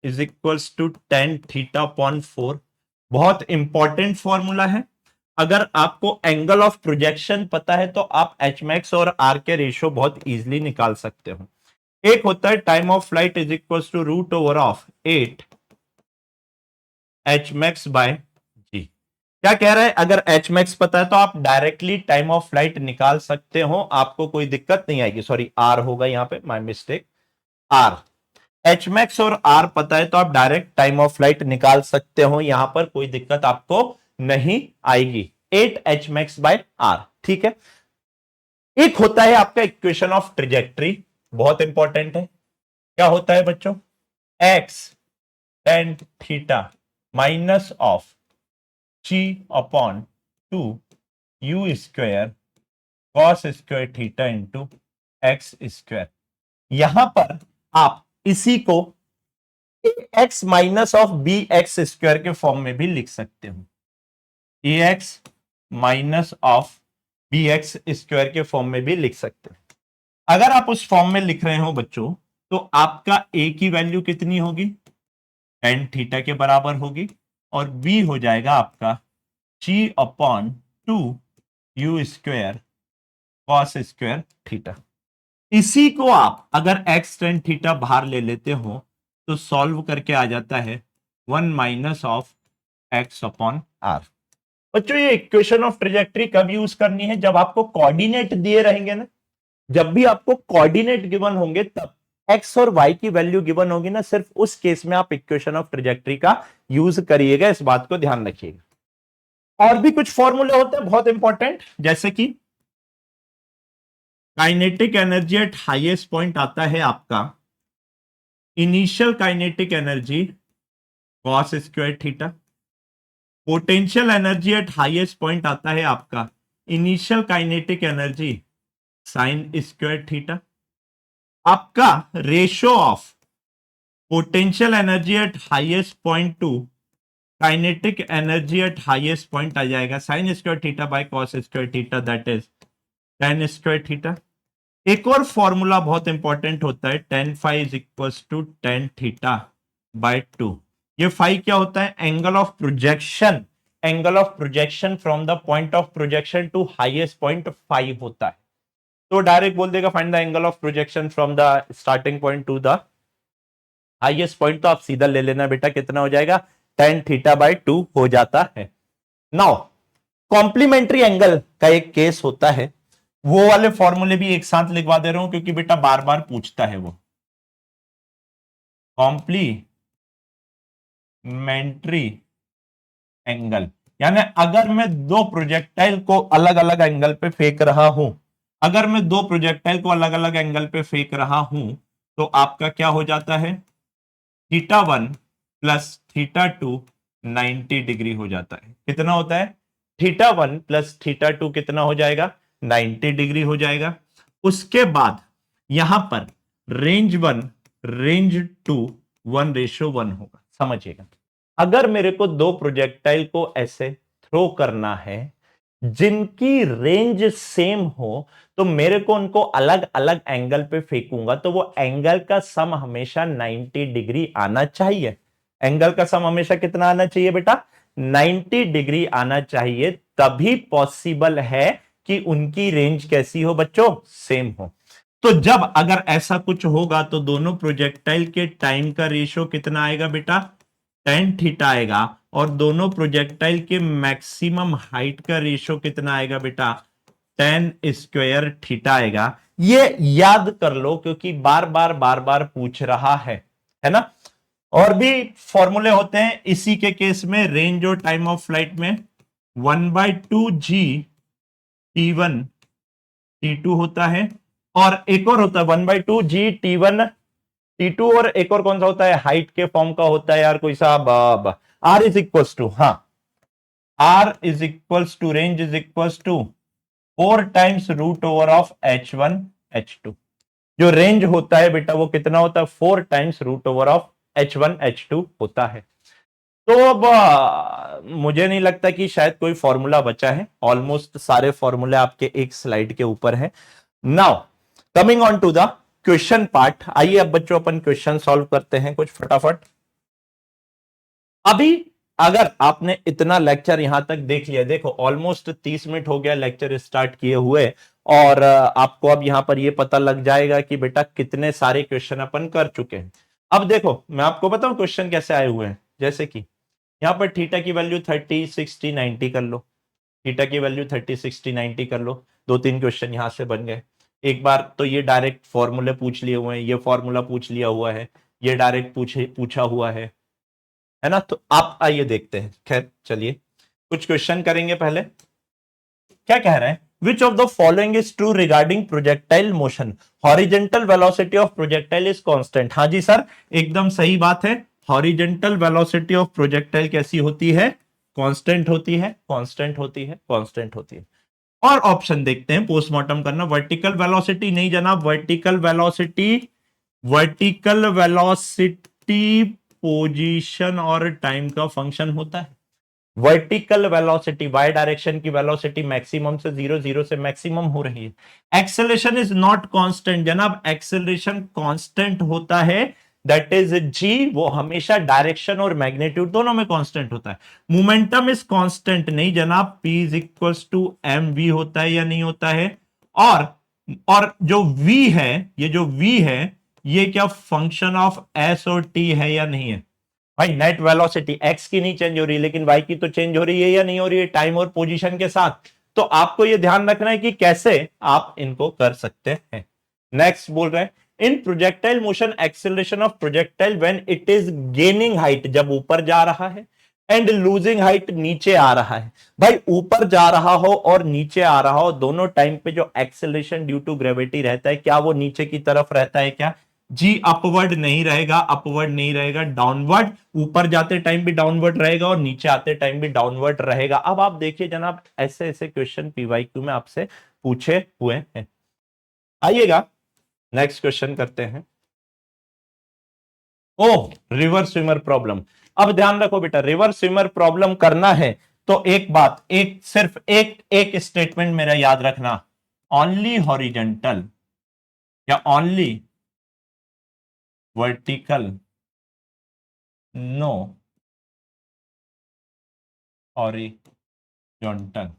is equals to tan theta upon 4। बहुत इंपॉर्टेंट फॉर्मूला है। अगर आपको एंगल ऑफ प्रोजेक्शन पता है तो आप एच मैक्स और आर के रेशियो बहुत इजीली निकाल सकते हो। एक होता है time of flight is equals to √8 H max by G. क्या कह रहा है, अगर एच मैक्स पता है तो आप डायरेक्टली टाइम ऑफ फ्लाइट निकाल सकते हो, आपको कोई दिक्कत नहीं आएगी। सॉरी आर होगा यहाँ पे, my mistake, R. H max और आर पता है तो आप डायरेक्ट टाइम ऑफ फ्लाइट निकाल सकते हो, यहां पर कोई दिक्कत आपको नहीं आएगी। 8 एच मैक्स बाय आर, ठीक है। एक होता है आपका इक्वेशन ऑफ ट्रिजेक्टरी, बहुत इंपॉर्टेंट है। क्या होता है बच्चों, X tan theta minus of G upon 2 U square cos square theta into X square. यहां पर आप इसी को X minus of B X square के फॉर्म में भी लिख सकते हो, A X minus of B X square के फॉर्म में भी लिख सकते हो। अगर आप उस फॉर्म में लिख रहे हो बच्चों तो आपका ए की वैल्यू कितनी होगी, टेन थीटा के बराबर होगी, और बी हो जाएगा आपका G upon 2 U square cos square theta. इसी को आप अगर एक्स टेन थीटा बाहर ले लेते हो तो सॉल्व करके आ जाता है 1 minus of x upon R. बच्चों ये इक्वेशन ऑफ ट्रेजेक्टरी कब यूज करनी है, जब आपको कोऑर्डिनेट दिए रहेंगे ना, जब भी आपको कोऑर्डिनेट गिवन होंगे तब एक्स और वाई की वैल्यू गिवन होगी ना, सिर्फ उस केस में आप इक्वेशन ऑफ ट्रेजेक्टरी का यूज करिएगा, इस बात को ध्यान रखिएगा। और भी कुछ फॉर्मूले होते हैं बहुत इंपॉर्टेंट, जैसे कि kinetic energy at highest point आता है आपका initial kinetic energy cos square theta, potential energy at highest point आता है आपका initial kinetic energy sine square theta. आपका ratio of potential energy at highest point to kinetic energy at highest point आ जाएगा sine square theta by cos square theta, that is tan square theta. एक और formula बहुत important होता है, tan phi is equal to tan theta by 2। ये phi क्या होता है? Angle of projection, angle of projection from the point of projection to highest point 5 होता है। तो डायरेक्ट बोल देगा find the angle of projection from the starting point to the highest point, तो आप सीधा ले लेना बेटा, कितना हो जाएगा? tan थीटा बाय 2 हो जाता है। नाउ कॉम्प्लीमेंट्री एंगल का एक केस होता है, वो वाले फॉर्मूले भी एक साथ लिखवा दे रहा हूं क्योंकि बेटा बार बार पूछता है वो। कॉम्प्लीमेंट्री एंगल यानी अगर मैं दो प्रोजेक्टाइल को अलग अलग एंगल पे फेंक रहा हूं, अगर मैं दो प्रोजेक्टाइल को अलग अलग एंगल पे फेंक रहा हूं, तो आपका क्या हो जाता है? थीटा 1 प्लस थीटा 2 90 डिग्री हो जाता है। कितना होता है? थीटा 1 प्लस थीटा 2 कितना हो जाएगा? 90 डिग्री हो जाएगा। उसके बाद यहां पर रेंज 1 रेंज 2 1:1 होगा। समझिएगा, अगर मेरे को दो प्रोजेक्टाइल को ऐसे थ्रो करना है जिनकी रेंज सेम हो, तो मेरे को उनको अलग अलग एंगल पे फेंकूंगा, तो वो एंगल का सम हमेशा 90 डिग्री आना चाहिए। एंगल का सम हमेशा कितना आना चाहिए बेटा? 90 डिग्री आना चाहिए, तभी पॉसिबल है कि उनकी रेंज कैसी हो बच्चों? सेम हो। तो जब अगर ऐसा कुछ होगा तो दोनों प्रोजेक्टाइल के टाइम का रेशियो कितना आएगा बेटा? tan थीटा आएगा। और दोनों प्रोजेक्टाइल के मैक्सिमम हाइट का रेशियो कितना आएगा बेटा? tan स्क्वायर थीटा आएगा। ये याद कर लो क्योंकि बार बार पूछ रहा है ना। और भी फॉर्मूले होते हैं इसी के केस में, रेंज और टाइम ऑफ फ्लाइट में 1/2g t1 t2 होता है, और एक और होता है 1/2g t1 T2, और एक और कौन सा होता है? हाइट के फॉर्म का होता है यार कोई साहब, R इज इक्वल्स टू, हाँ, R is equals to range is equals to 4 times root over of H1 H2। जो रेंज होता है बेटा वो कितना होता है? 4 times root over of H1 H2 होता है। तो अब मुझे नहीं लगता कि शायद कोई फॉर्मूला बचा है, ऑलमोस्ट सारे फॉर्मूले आपके एक स्लाइड के ऊपर है। Now coming on to the question part, आइए अब बच्चों अपन क्वेश्चन सॉल्व करते हैं कुछ फटाफट। अभी अगर आपने इतना लेक्चर यहां तक देख लिया, देखो ऑलमोस्ट 30 मिनट हो गया लेक्चर स्टार्ट किए हुए, और आपको अब यहां पर यह पता लग जाएगा कि बेटा कितने सारे क्वेश्चन अपन कर चुके हैं। अब देखो मैं आपको बताऊं क्वेश्चन कैसे आए हुए हैं, जैसे कि यहां पर थीटा की वैल्यू 30 60 90 कर लो, थीटा की वैल्यू 30 60 90 कर लो, 2-3 क्वेश्चन यहां से बन गए। एक बार तो ये डायरेक्ट फॉर्मूले पूछ लिए हुए हैं, ये फॉर्मूला पूछ लिया हुआ है, ये डायरेक्ट पूछा हुआ है ना। तो आप आइए देखते हैं, खैर चलिए कुछ क्वेश्चन करेंगे पहले। क्या कह रहे हैं? Which of the following is true regarding projectile motion? Horizontal velocity of projectile is constant. हाँ जी सर, एकदम सही बात है। हॉरिजेंटल वेलोसिटी ऑफ प्रोजेक्टाइल कैसी होती है? कांस्टेंट होती है, कांस्टेंट होती है, कांस्टेंट होती है। और ऑप्शन देखते हैं, पोस्टमार्टम करना। वर्टिकल वेलोसिटी नहीं जनाब, vertical velocity, vertical velocity position और टाइम का फंक्शन होता है। वर्टिकल वेलोसिटी वाई डायरेक्शन की वेलोसिटी मैक्सिमम से 0 से मैक्सिमम हो रही है। एक्सेलरेशन इज नॉट कांस्टेंट जनाब, एक्सेलरेशन कांस्टेंट होता है, दैट इज जी, वो हमेशा डायरेक्शन और मैग्नीट्यूड दोनों में कांस्टेंट होता है। मोमेंटम इज कांस्टेंट नहीं जनाब, P is equals to mv होता है या नहीं होता है। और जो v है, ये जो v है, ये क्या फंक्शन ऑफ s और t है या नहीं है? भाई नेट वेलोसिटी x की नहीं चेंज हो रही, लेकिन y की तो चेंज हो रही है या नहीं हो रही है, टाइम और पोजीशन के साथ। तो आपको यह ध्यान रखना है कि कैसे आप इनको कर सकते हैं। नेक्स्ट बोल रहे हैं, in projectile motion acceleration of projectile when it is gaining height, जब ऊपर जा रहा है, एंड लूजिंग हाइट, नीचे आ रहा है। भाई ऊपर जा रहा हो और नीचे आ रहा हो, दोनों टाइम पे जो एक्सेलरेशन ड्यू टू ग्रेविटी रहता है, क्या वो नीचे की तरफ रहता है क्या? जी अपवर्ड नहीं रहेगा, अपवर्ड नहीं रहेगा, डाउनवर्ड। ऊपर जाते टाइम भी डाउनवर्ड रहेगा और नीचे आते टाइम भी डाउनवर्ड रहेगा। अब आप देखिए जनाब, ऐसे ऐसे क्वेश्चन पीवाईक्यू में आपसे पूछे हुए हैं। आइएगा नेक्स्ट क्वेश्चन करते हैं। ओ रिवर स्विमर प्रॉब्लम। अब ध्यान रखो बेटा, रिवर स्विमर प्रॉब्लम करना है तो एक बात, एक सिर्फ एक स्टेटमेंट मेरा याद रखना, ओनली हॉरिजेंटल या ओनली वर्टिकल, नो हॉरिजॉन्टल।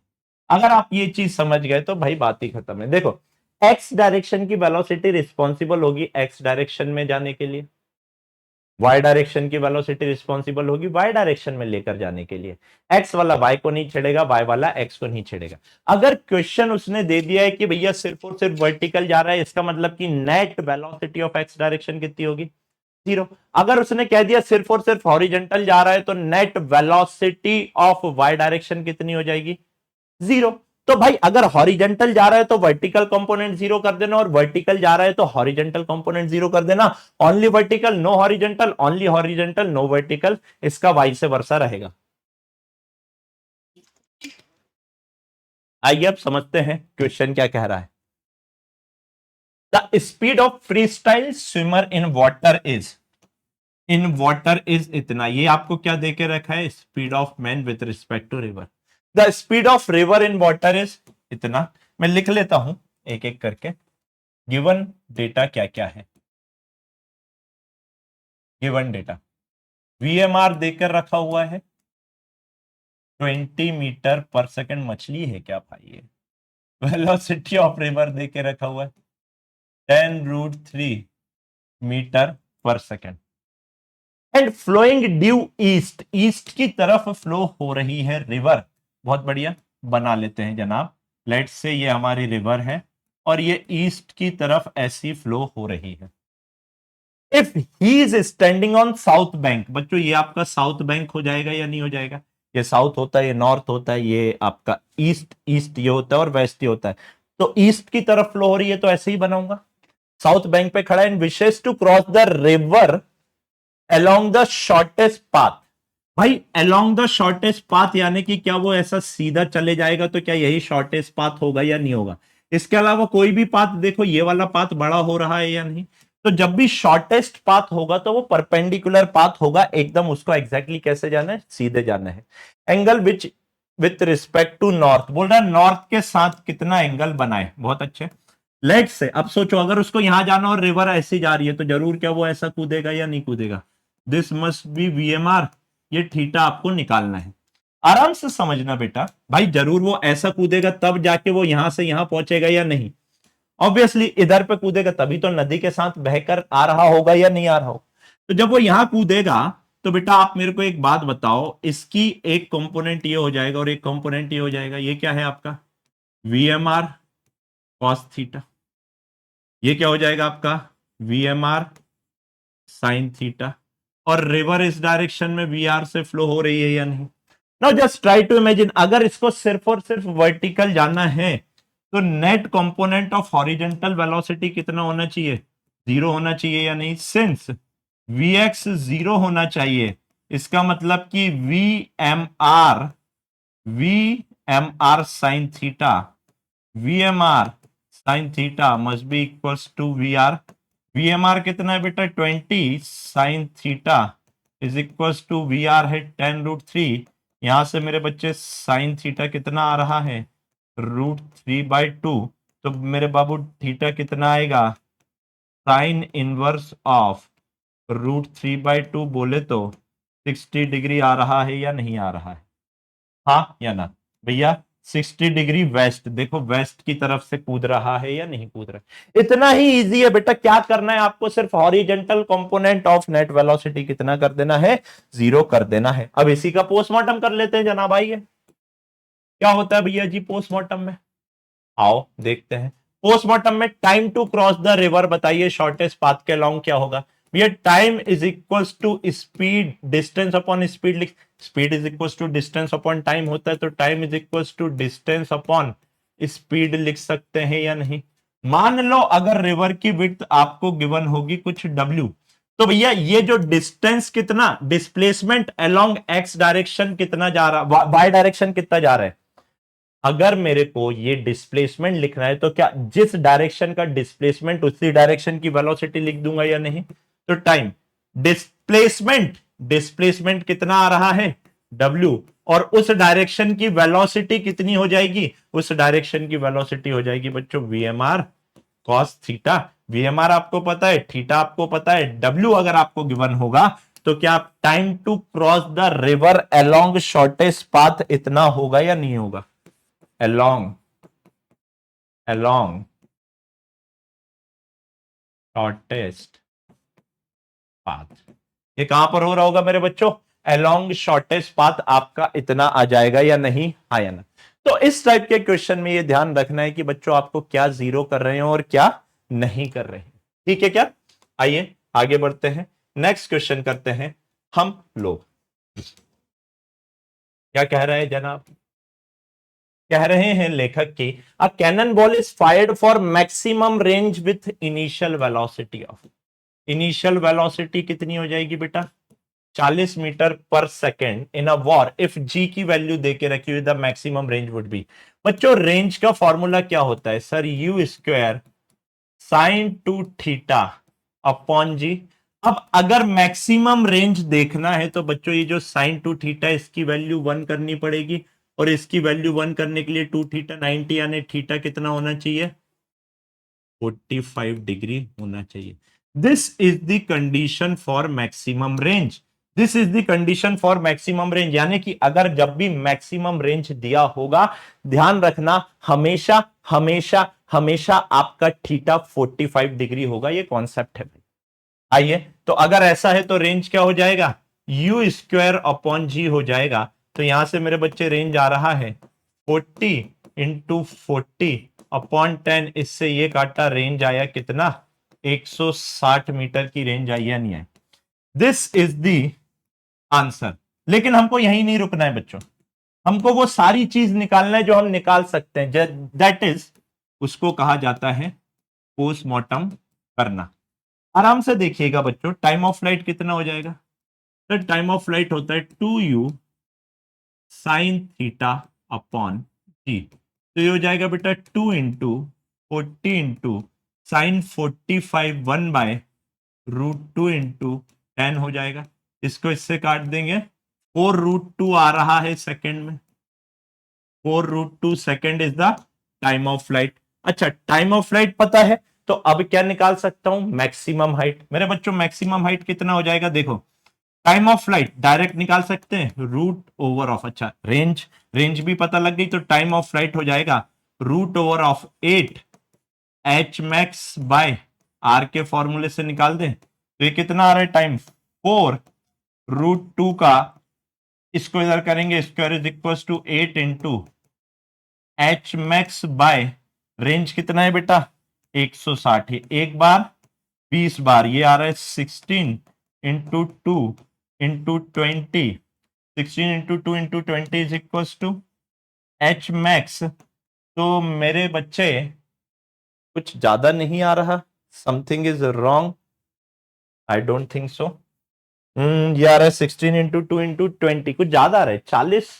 अगर आप ये चीज समझ गए तो भाई बात ही खत्म है। देखो, एक्स डायरेक्शन की वेलोसिटी रिस्पॉन्सिबल होगी एक्स डायरेक्शन में जाने के लिए, वाई डायरेक्शन की वेलोसिटी रिस्पॉन्सिबल होगी वाई डायरेक्शन में लेकर जाने के लिए। एक्स वाला वाई को नहीं छेड़ेगा, वाई वाला एक्स को नहीं छेड़ेगा। अगर क्वेश्चन उसने दे दिया है कि भैया सिर्फ और सिर्फ वर्टिकल जा रहा है, इसका मतलब कि net velocity of x direction कितनी होगी, 0। अगर उसने कह दिया सिर्फ और सिर्फ हॉरिजेंटल जा रहा है, तो net velocity of y direction कितनी हो जाएगी, 0। तो भाई अगर हॉरिजेंटल जा रहा है तो वर्टिकल कंपोनेंट 0 कर देना, और वर्टिकल जा रहा है तो हॉरिजेंटल कंपोनेंट 0 कर देना। Only vertical no horizontal, only horizontal no vertical, इसका वाइस वर्सा रहेगा। आइए अब समझते हैं क्वेश्चन क्या कह रहा है। The speed of free style swimmer in water is इतना। ये आपको क्या देके रखा है, speed of man with respect to river. The speed of river in water is इतना। मैं लिख लेता हूं एक एक करके। गिवन डेटा क्या क्या है, गिवन डेटा वीएमआर देकर रखा हुआ है 20 मीटर पर सेकंड। मछली है क्या भाई ये। वेलोसिटी ऑफ रिवर देके रखा हुआ है 10√3 मीटर पर second. And flowing due east, east की तरफ फ्लो हो रही है रिवर। बहुत बढ़िया, बना लेते हैं जनाब। लेट्स से ये हमारी रिवर है और ये ईस्ट की तरफ ऐसी फ्लो हो रही है। If he is standing on south bank, बच्चों ये आपका साउथ बैंक हो जाएगा या नहीं हो जाएगा। ये साउथ होता है, ये नॉर्थ होता है, ये आपका ईस्ट, ईस्ट ये होता है और वेस्ट ये होता है। तो ईस्ट की तरफ फ्लो हो रही है तो ऐसे ही बनाऊंगा। साउथ बैंक पे खड़ा है, and wishes to cross the river along the shortest path. भाई अलोंग द शॉर्टेस्ट पाथ यानी कि क्या वो ऐसा सीधा चले जाएगा, तो क्या यही शॉर्टेस्ट पाथ होगा या नहीं होगा। इसके अलावा कोई भी पाथ देखो, ये वाला पाथ बड़ा हो रहा है या नहीं। तो जब भी शॉर्टेस्ट पाथ होगा तो वो परपेंडिकुलर पाथ होगा एकदम, उसको एग्जैक्टली कैसे जाना है, सीधे जाना है। Angle which with respect to north, बोल रहा है नॉर्थ के साथ कितना एंगल बनाए। बहुत अच्छे। लेट से अब सोचो, अगर उसको यहां जाना और रिवर ऐसी जा रही है तो जरूर क्या वो ऐसा कूदेगा या नहीं कूदेगा। This must be VMR. ये थीटा आपको निकालना है। आराम से समझना बेटा, भाई जरूर वो ऐसा कूदेगा तब जाके वो यहां से यहां पहुंचेगा या नहीं। ऑब्वियसली इधर पे कूदेगा तभी तो नदी के साथ बहकर आ रहा होगा या नहीं आ रहा हो। तो जब वो यहां कूदेगा तो बेटा आप मेरे को एक बात बताओ, इसकी एक कंपोनेंट ये हो जाएगा और एक कंपोनेंट ये हो जाएगा। ये क्या है आपका वीएमआर कॉस थीटा, ये क्या हो जाएगा आपका वीएमआर साइन थीटा। और रिवर इस डायरेक्शन में वीआर से फ्लो हो रही है या नहीं। Now just try to imagine, अगर इसको सिर्फ और सिर्फ वर्टिकल जाना है तो net component of horizontal velocity कितना होना चाहिए, 0 होना चाहिए या नहीं। सिंस Vx 0 होना चाहिए, इसका मतलब कि V M R sine theta, VMR sine theta must be equals to VR। VMR कितना है बेटा 20, sine theta is equals to VR है 10√3। यहां से मेरे बच्चे साइन थीटा कितना आ रहा है √3/2। तो मेरे बाबू थीटा कितना आएगा, साइन इनवर्स ऑफ √3/2 बोले तो 60 डिग्री आ रहा है या नहीं आ रहा है, हाँ या ना भैया। 60 डिग्री वेस्ट, देखो वेस्ट की तरफ से कूद रहा है या नहीं कूद रहा है। इतना ही इजी है बेटा। क्या करना है आपको, सिर्फ horizontal component of net velocity कितना कर देना है, 0 कर देना है। अब इसी का पोस्टमार्टम कर लेते हैं जनाब। आइए क्या होता है भैया जी पोस्टमार्टम में, आओ देखते हैं। पोस्टमार्टम में time to cross the river बताइए शॉर्टेस्ट पाथ के अलोंग क्या होगा भैया। Time is equals to speed, distance upon speed लिख, speed is equals to distance upon time होता है, तो time is equals to distance upon speed लिख सकते हैं या नहीं। मान लो अगर रिवर की विड्थ आपको गिवन होगी कुछ w, तो भैया ये जो डिस्टेंस कितना, डिस्प्लेसमेंट अलोंग एक्स डायरेक्शन कितना जा रहा, वाई डायरेक्शन कितना जा रहा है। अगर मेरे को ये डिस्प्लेसमेंट लिखना है तो क्या जिस डायरेक्शन का डिस्प्लेसमेंट उसी डायरेक्शन की वेलोसिटी लिख दूंगा या नहीं। तो टाइम डिस्प्लेसमेंट, डिस्प्लेसमेंट कितना आ रहा है w, और उस डायरेक्शन की वेलोसिटी कितनी हो जाएगी, उस डायरेक्शन की वेलोसिटी हो जाएगी बच्चों VMR cos थीटा। VMR आपको पता है, थीटा आपको पता है, W अगर आपको गिवन होगा तो क्या time to cross the river along shortest path इतना होगा या नहीं होगा, अलोंग शॉर्टेस्ट पाथ, ये कहां पर हो रहा होगा मेरे बच्चों, अलोंग शॉर्टेस्ट पाथ आपका इतना आ जाएगा या नहीं, हाँ या ना। तो इस टाइप के क्वेश्चन में ये ध्यान रखना है कि बच्चों आपको क्या जीरो कर रहे हैं और क्या नहीं कर रहे हैं, ठीक है क्या। आइए आगे बढ़ते हैं, नेक्स्ट क्वेश्चन करते हैं हम लोग। क्या कह रहे हैं जनाब, कह रहे हैं लेखक की a cannon ball is fired for maximum range with initial velocity of, initial velocity कितनी हो जाएगी बेटा 40 मीटर पर second in a war if G की वैल्यू देके रखी हुई, the maximum range would be. बच्चों रेंज का फॉर्मूला क्या होता है sir, U square sine two theta upon G. अब अगर मैक्सिमम रेंज देखना है तो बच्चों ये जो साइन टू थीटा इसकी वैल्यू 1 करनी पड़ेगी, और इसकी वैल्यू 1 करने के लिए 2 थीटा 90 यानी थीटा कितना होना चाहिए 45 डिग्री होना चाहिए। This is the condition for maximum range, this is the condition for maximum range, यानी कि अगर जब भी मैक्सिमम रेंज दिया होगा, ध्यान रखना हमेशा हमेशा हमेशा आपका थीटा 45 डिग्री होगा, ये कॉन्सेप्ट है। आइए तो अगर ऐसा है तो रेंज क्या हो जाएगा, यू स्क्वायर अपॉन जी हो जाएगा। तो यहां से मेरे बच्चे रेंज आ रहा है 40 इंटू 40 अपॉन 10, इससे ये काटा रेंज आया कितना 160 मीटर की रेंज आई या नहीं आई। This is the answer. लेकिन हमको यहीं नहीं रुकना है बच्चों, हमको वो सारी चीज निकालना है जो हम निकाल सकते हैं, दैट इज उसको कहा जाता है पोस्टमार्टम करना। आराम से देखिएगा बच्चों, टाइम ऑफ फ्लाइट कितना हो जाएगा, तो टाइम ऑफ फ्लाइट होता है 2u साइन थीटा अपॉन जी। तो ये हो जाएगा बेटा 2 into 40 into sine 45 1 by √2 into 10 हो जाएगा। इसको इससे काट देंगे, 4√2 आ रहा है सेकेंड में, 4√2 second is the time of flight. अच्छा टाइम ऑफ फ्लाइट पता है, तो अब क्या निकाल सकता हूं मैक्सिमम हाइट। मेरे बच्चों मैक्सिमम हाइट कितना हो जाएगा, देखो टाइम ऑफ फ्लाइट डायरेक्ट निकाल सकते हैं रूट ओवर ऑफ, अच्छा रेंज, रेंज भी पता लग गई, तो टाइम ऑफ फ्लाइट हो जाएगा root over of 8 H max by R के फॉर्मूले से निकाल दें, तो ये कितना आ रहा है टाइम 4√2 का, इसको इधर करेंगे square is equal to 8 into H max by range कितना है बेटा 160 है, एक बार 20 बार, ये आ रहा है 16 into 2 into 20, 16 into 2 into 20 is equal to H max. तो मेरे बच्चे कुछ ज्यादा नहीं आ रहा, something is wrong, I don't think so. ये आ रहा है 16 इंटू 2 इंटू 20, कुछ ज्यादा आ रहा है, 40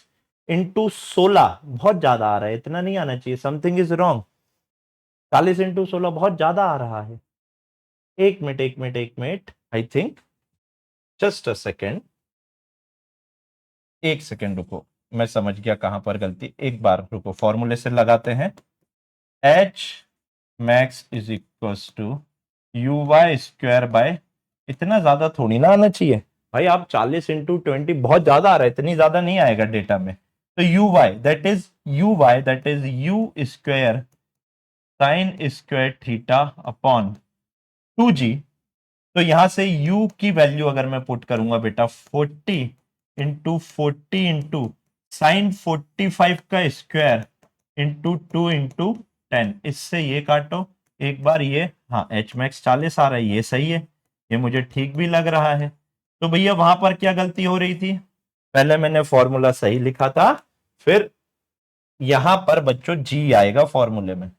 इंटू 16 बहुत ज्यादा आ रहा है, इतना नहीं आना चाहिए, समथिंग इज रॉन्ग। 40 इंटू 16 बहुत ज्यादा आ रहा है, एक मिनट एक मिनट एक minute, I think just a second, एक सेकेंड रुको, मैं समझ गया कहां पर गलती, एक बार रुको फॉर्मूले से लगाते हैं, H max is equal to you Y square by, इतना ज्यादा थोड़ी ना आना चाहिए भाई, आप 40 इंटू 20 बहुत ज्यादा आ रहा है, इतनी ज्यादा नहीं आएगा डेटा में। तो u y that is u square sine square theta upon 2g। तो यहां से u की वैल्यू अगर मैं पुट करूंगा बेटा 40 इंटू 40 इंटू साइन 45 का स्क्वायर इंटू 2 इंटू 10, इससे ये काटो एक बार, ये हाँ एच मैक्स 40 आ रहा है, ये सही है, ये मुझे ठीक भी लग रहा है। तो भैया वहां पर क्या गलती हो रही थी, पहले मैंने फॉर्मूला सही लिखा था, फिर यहां पर बच्चों जी आएगा फॉर्मूले में,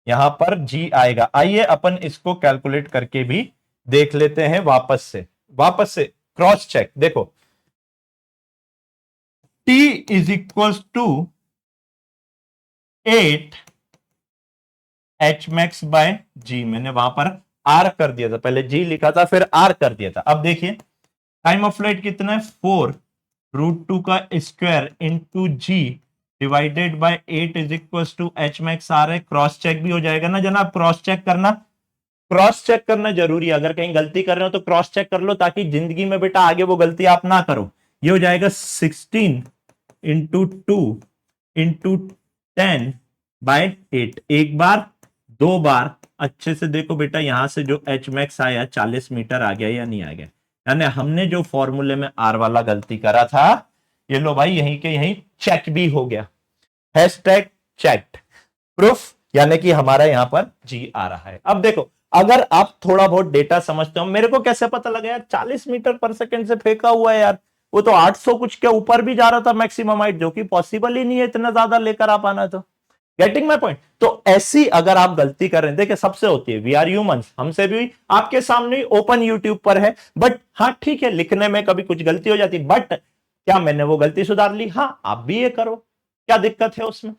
यहां पर जी आएगा। आइए अपन इसको कैलकुलेट करके भी देख लेते हैं वापस से क्रॉस चेक। देखो t is equal to 8 H max by G, मैंने वहां पर आर कर दिया था, पहले जी लिखा था फिर आर कर दिया था। अब देखिए टाइम ऑफ फ्लाइट कितना है 4 √2 का square into G divided by 8 is equal to H max आ रहा है। क्रॉस चेक भी हो जाएगा ना जनाब, क्रॉस चेक करना, क्रॉस चेक करना जरूरी है। अगर कहीं गलती कर रहे हो तो क्रॉस चेक कर लो, ताकि जिंदगी में बेटा आगे वो गलती आप ना करो। ये हो जाएगा 16 इंटू 2 इंटू 10/8। एक बार, दो बार, अच्छे से देखो बेटा, यहां से जो एच मैक्स आया 40 मीटर आ गया या नहीं आ गया। यानी हमने जो फॉर्मूले में आर वाला गलती करा था, ये लो भाई यहीं के यहीं चेक भी हो गया। हैशटैग चेक्ड प्रूफ, यानी कि हमारा यहां पर जी आ रहा है। अब देखो, अगर आप थोड़ा बहुत डेटा समझते हो, मेरे को कैसे पता लगा यार 40 मीटर पर सेकंड से फेंका हुआ है यार, वो तो 800 कुछ के ऊपर भी जा रहा था मैक्सिमम हाइट, जो कि पॉसिबल ही नहीं है इतना ज्यादा लेकर आप आना। तो गेटिंग माई पॉइंट। तो ऐसी अगर आप गलती कर रहे हैं, देखिए सबसे होती है, वी आर ह्यूमंस, हमसे भी हुई, आपके सामने ओपन यूट्यूब पर है। बट हाँ ठीक है, लिखने में कभी कुछ गलती हो जाती, बट क्या मैंने वो गलती सुधार ली? हाँ, आप भी ये करो, क्या दिक्कत है उसमें?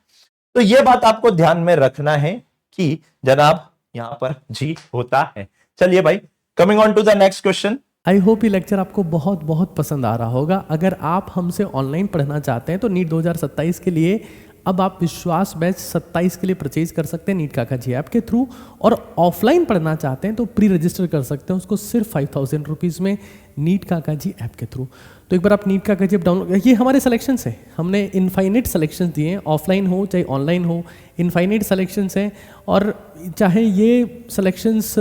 तो ये बात आपको ध्यान में रखना है कि जनाब यहां पर जी होता है। चलिए भाई, coming on to the next question. I hope ये लेक्चर आपको बहुत बहुत पसंद आ रहा होगा। अगर आप हमसे ऑनलाइन पढ़ना चाहते हैं तो नीट 2027 के लिए अब आप विश्वास बैच 27 के लिए परचेज कर सकते हैं नीट काका जी ऐप के थ्रू। और ऑफलाइन पढ़ना चाहते हैं तो प्री रजिस्टर कर सकते हैं उसको सिर्फ 5000 रुपीज़ में नीट काका जी ऐप के थ्रू। तो एक बार आप नीट काका जी ऐप डाउनलोड, ये हमारे सिलेक्शंस हैं, हमने इनफाइनेट सिलेक्शंस दिए हैं, ऑफलाइन हो चाहे ऑनलाइन हो, इनफाइनेट सिलेक्शंस हैं। और चाहे ये सिलेक्शंस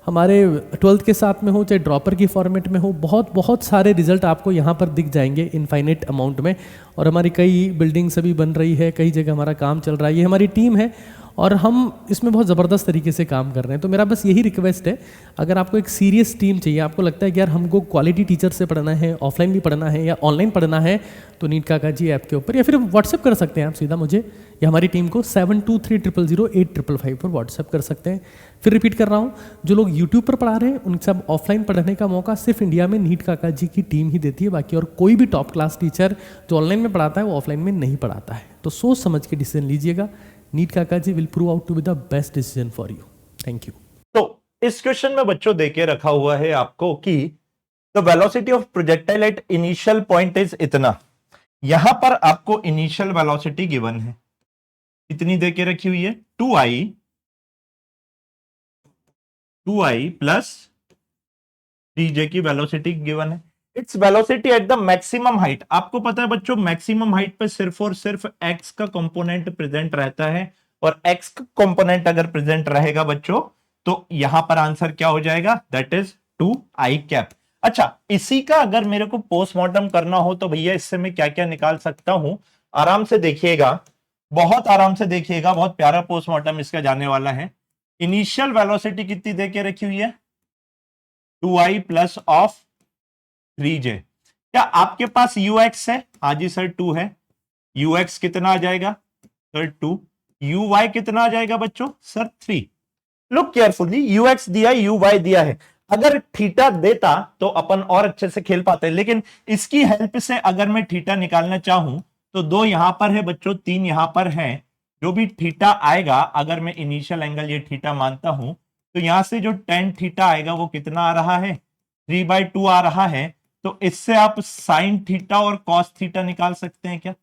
हमारे 12th के साथ में हो चाहे ड्रॉपर की फॉर्मेट में हो, बहुत बहुत सारे रिजल्ट आपको यहाँ पर दिख जाएंगे इनफाइनेट अमाउंट में। और हमारी कई बिल्डिंग्स अभी बन रही है, कई जगह हमारा काम चल रहा है, ये हमारी टीम है और हम इसमें बहुत ज़बरदस्त तरीके से काम कर रहे हैं। तो मेरा बस यही रिक्वेस्ट है, अगर आपको एक सीरियस टीम चाहिए, आपको लगता है कि यार हमको क्वालिटी टीचर से पढ़ना है, ऑफलाइन भी पढ़ना है या ऑनलाइन पढ़ना है, तो नीट काका जी ऐप के ऊपर या फिर व्हाट्सएप कर सकते हैं आप सीधा मुझे या हमारी टीम को 72300855 पर व्हाट्सएप कर सकते हैं। फिर रिपीट कर रहा हूँ, जो लोग यूट्यूब पर पढ़ा रहे हैं उनसे सब ऑफलाइन पढ़ने का मौका सिर्फ इंडिया में नीट काका जी की टीम ही देती है, बाकी और कोई भी टॉप क्लास टीचर जो ऑनलाइन में पढ़ाता है वो ऑफलाइन में नहीं पढ़ाता है। तो सोच समझ के डिसीजन लीजिएगा, नीट काका जी will prove out to be the best decision for you. Thank you. तो इस क्वेश्चन में बच्चों देके रखा हुआ है आपको कि the velocity of projectile at initial point is इतना। यहां पर आपको इनिशियल वेलोसिटी गिवन है, इतनी देके रखी हुई है, 2i प्लस 3j की वेलोसिटी गिवन है। Its velocity at the maximum height. आपको पता है बच्चों, मैक्सिमम हाइट पे सिर्फ और सिर्फ x का कंपोनेंट प्रेजेंट रहता है, और x का कंपोनेंट अगर प्रेजेंट रहेगा बच्चों तो यहां पर आंसर क्या हो जाएगा? That is 2i cap. अच्छा, इसी का अगर मेरे को पोस्टमार्टम करना हो तो भैया इससे मैं क्या क्या निकाल सकता हूं, आराम से देखिएगा, बहुत आराम से देखिएगा, बहुत प्यारा पोस्टमार्टम इसका जाने वाला है। इनिशियल वेलोसिटी कितनी देके रखी हुई है? 2i plus of 3j। क्या आपके पास ux है? हाँ जी सर 2 है। ux कितना आ जाएगा सर? 2। uy कितना आ जाएगा बच्चों? सर 3। लुक केयरफुली, ux दिया, uy दिया है। अगर थीटा देता तो अपन और अच्छे से खेल पाते, लेकिन इसकी हेल्प से अगर मैं थीटा निकालना चाहूं तो 2 यहां पर है बच्चों, 3 यहां पर है। जो भी थीटा आएगा, अगर मैं इनिशियल एंगल ये थीटा मानता हूं, तो यहां से जो tan थीटा आएगा वो कितना आ रहा है? 3/2 आ रहा है। तो इससे आप साइन थीटा और कॉस थीटा निकाल सकते हैं क्या?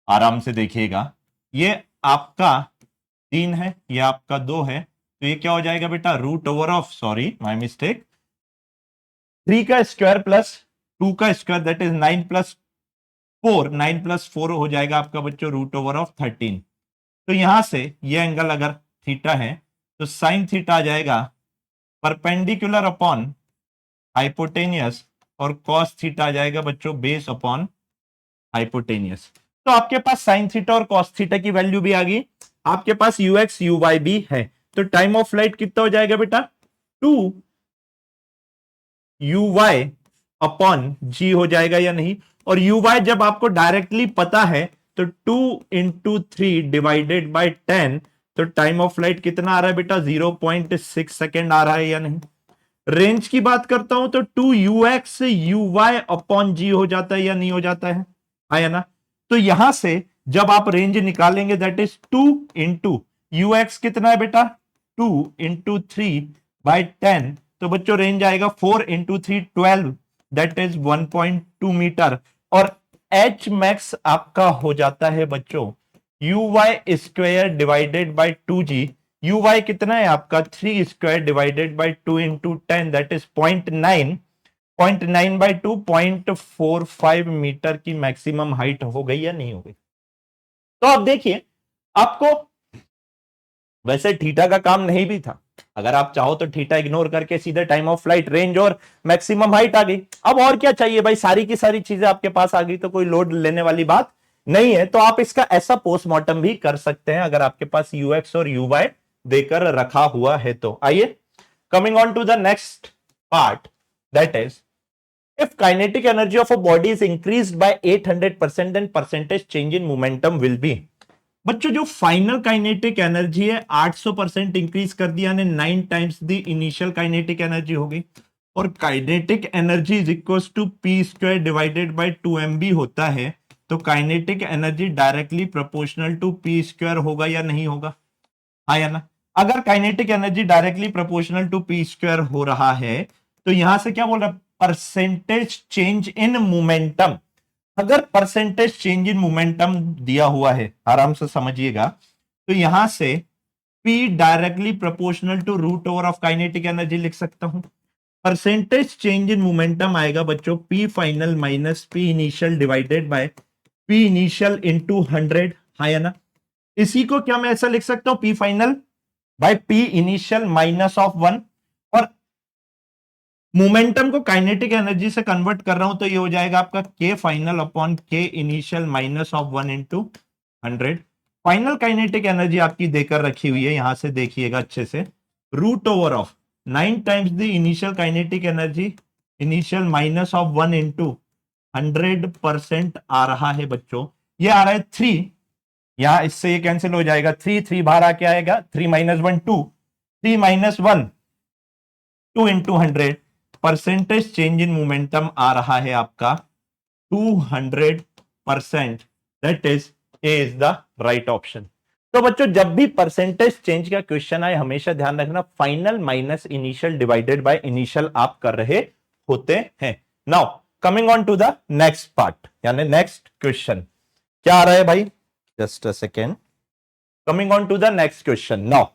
आराम से देखिएगा, ये आपका 3 है, ये आपका 2 है, तो ये क्या हो जाएगा बेटा? Root over of, sorry my mistake, 3 का स्क्वायर प्लस 2 का square, that is 9 plus 4, 9 plus 4 हो जाएगा आपका बच्चों रूट ओवर ऑफ 13। तो यहां से ये एंगल अगर थीटा है तो साइन थीटा आ जाएगा परपेंडिकुलर अपॉन हाइपोटेनियस, और कॉस थीटा आ जाएगा बच्चों बेस अपॉन हाइपोटेनियस। तो आपके पास साइन थीटा और कॉस थीटा की वैल्यू भी आ गई, आपके पास यूएक्स यूवाई भी है। तो टाइम ऑफ फ्लाइट कितना हो जाएगा बेटा? 2 uy अपॉन g हो जाएगा या नहीं? और uy जब आपको डायरेक्टली पता है तो 2 इंटू 3 डिवाइडेड बाई 10, तो टाइम ऑफ फ्लाइट कितना आ रहा है बेटा? 0.6 सेकेंड आ रहा है या नहीं? रेंज की बात करता हूं तो 2ux uy अपॉन g हो जाता है या नहीं हो जाता है? आया ना? तो यहां से जब आप रेंज निकालेंगे दैट इज 2 इंटू ux कितना है बेटा? 2 इंटू 3/10, तो बच्चों रेंज आएगा 4 इंटू 3 12, दैट इज 1.2 मीटर। और एच मैक्स आपका हो जाता है बच्चों u Y square divided by 2g। U y कितना है आपका 3 square divided by 2 into 10 that is 0.9, 0.9 by 2 0.45 metre की मैक्सिमम हाइट हो गई या नहीं हो गई। तो अब देखिए आपको वैसे थीटा का काम नहीं भी था, अगर आप चाहो तो थीटा इग्नोर करके सीधे टाइम ऑफ फ्लाइट, रेंज और मैक्सिमम हाइट आ गई। अब और क्या चाहिए भाई, सारी की सारी चीजें आपके पास आ गई तो कोई लोड लेने वाली बात नहीं है। तो आप इसका ऐसा पोस्टमार्टम भी कर सकते हैं अगर आपके पास यूएक्स और यूवाई देकर रखा हुआ है तो। आइए coming on to the next part, that is if kinetic energy of a body is increased by 800% then percentage change in momentum will be। बच्चों जो फाइनल काइनेटिक एनर्जी है 800% इंक्रीज कर दिया ने 9 times the initial kinetic energy हो गई, और kinetic energy is equal to p square divided by 2mb होता है, तो kinetic energy directly proportional to p square होगा या नहीं होगा, हाँ या ना। अगर kinetic energy directly proportional to p square हो रहा है तो यहां से क्या बोल रहा है, परसेंटेज चेंज इन मोमेंटम। अगर परसेंटेज चेंज इन मोमेंटम दिया हुआ है, आराम से समझिएगा, तो यहां से P directly proportional to root over of kinetic energy लिख सकता हूं। परसेंटेज चेंज इन मोमेंटम आएगा बच्चों P final minus P initial divided bye P initial into 100, हाँ या ना। इसी को क्या मैं ऐसा लिख सकता हूं, P final by P initial minus of 1, और मोमेंटम को काइनेटिक एनर्जी से कन्वर्ट कर रहा हूं तो ये हो जाएगा आपका के फाइनल अपॉन के initial minus of 1 into 100। Final kinetic energy आपकी देकर रखी हुई है, यहां से देखिएगा अच्छे से, root over of 9 times the initial kinetic energy initial minus of 1 into 100% आ रहा है बच्चों, ये आ रहा है 3, यहां इससे ये कैंसिल हो जाएगा, 3 बाहर आके आएगा, 3 minus 1 2, 3 minus 1 2 into 100। Percentage change in momentum आ रहा है आपका 200%, that is A is the right option. तो बच्चों जब भी परसेंटेज चेंज का क्वेश्चन आए हमेशा ध्यान रखना final minus initial divided by initial आप कर रहे होते हैं। Now coming on to the next part, यानी नेक्स्ट क्वेश्चन क्या आ रहा है भाई, just a second, coming on to the next question now.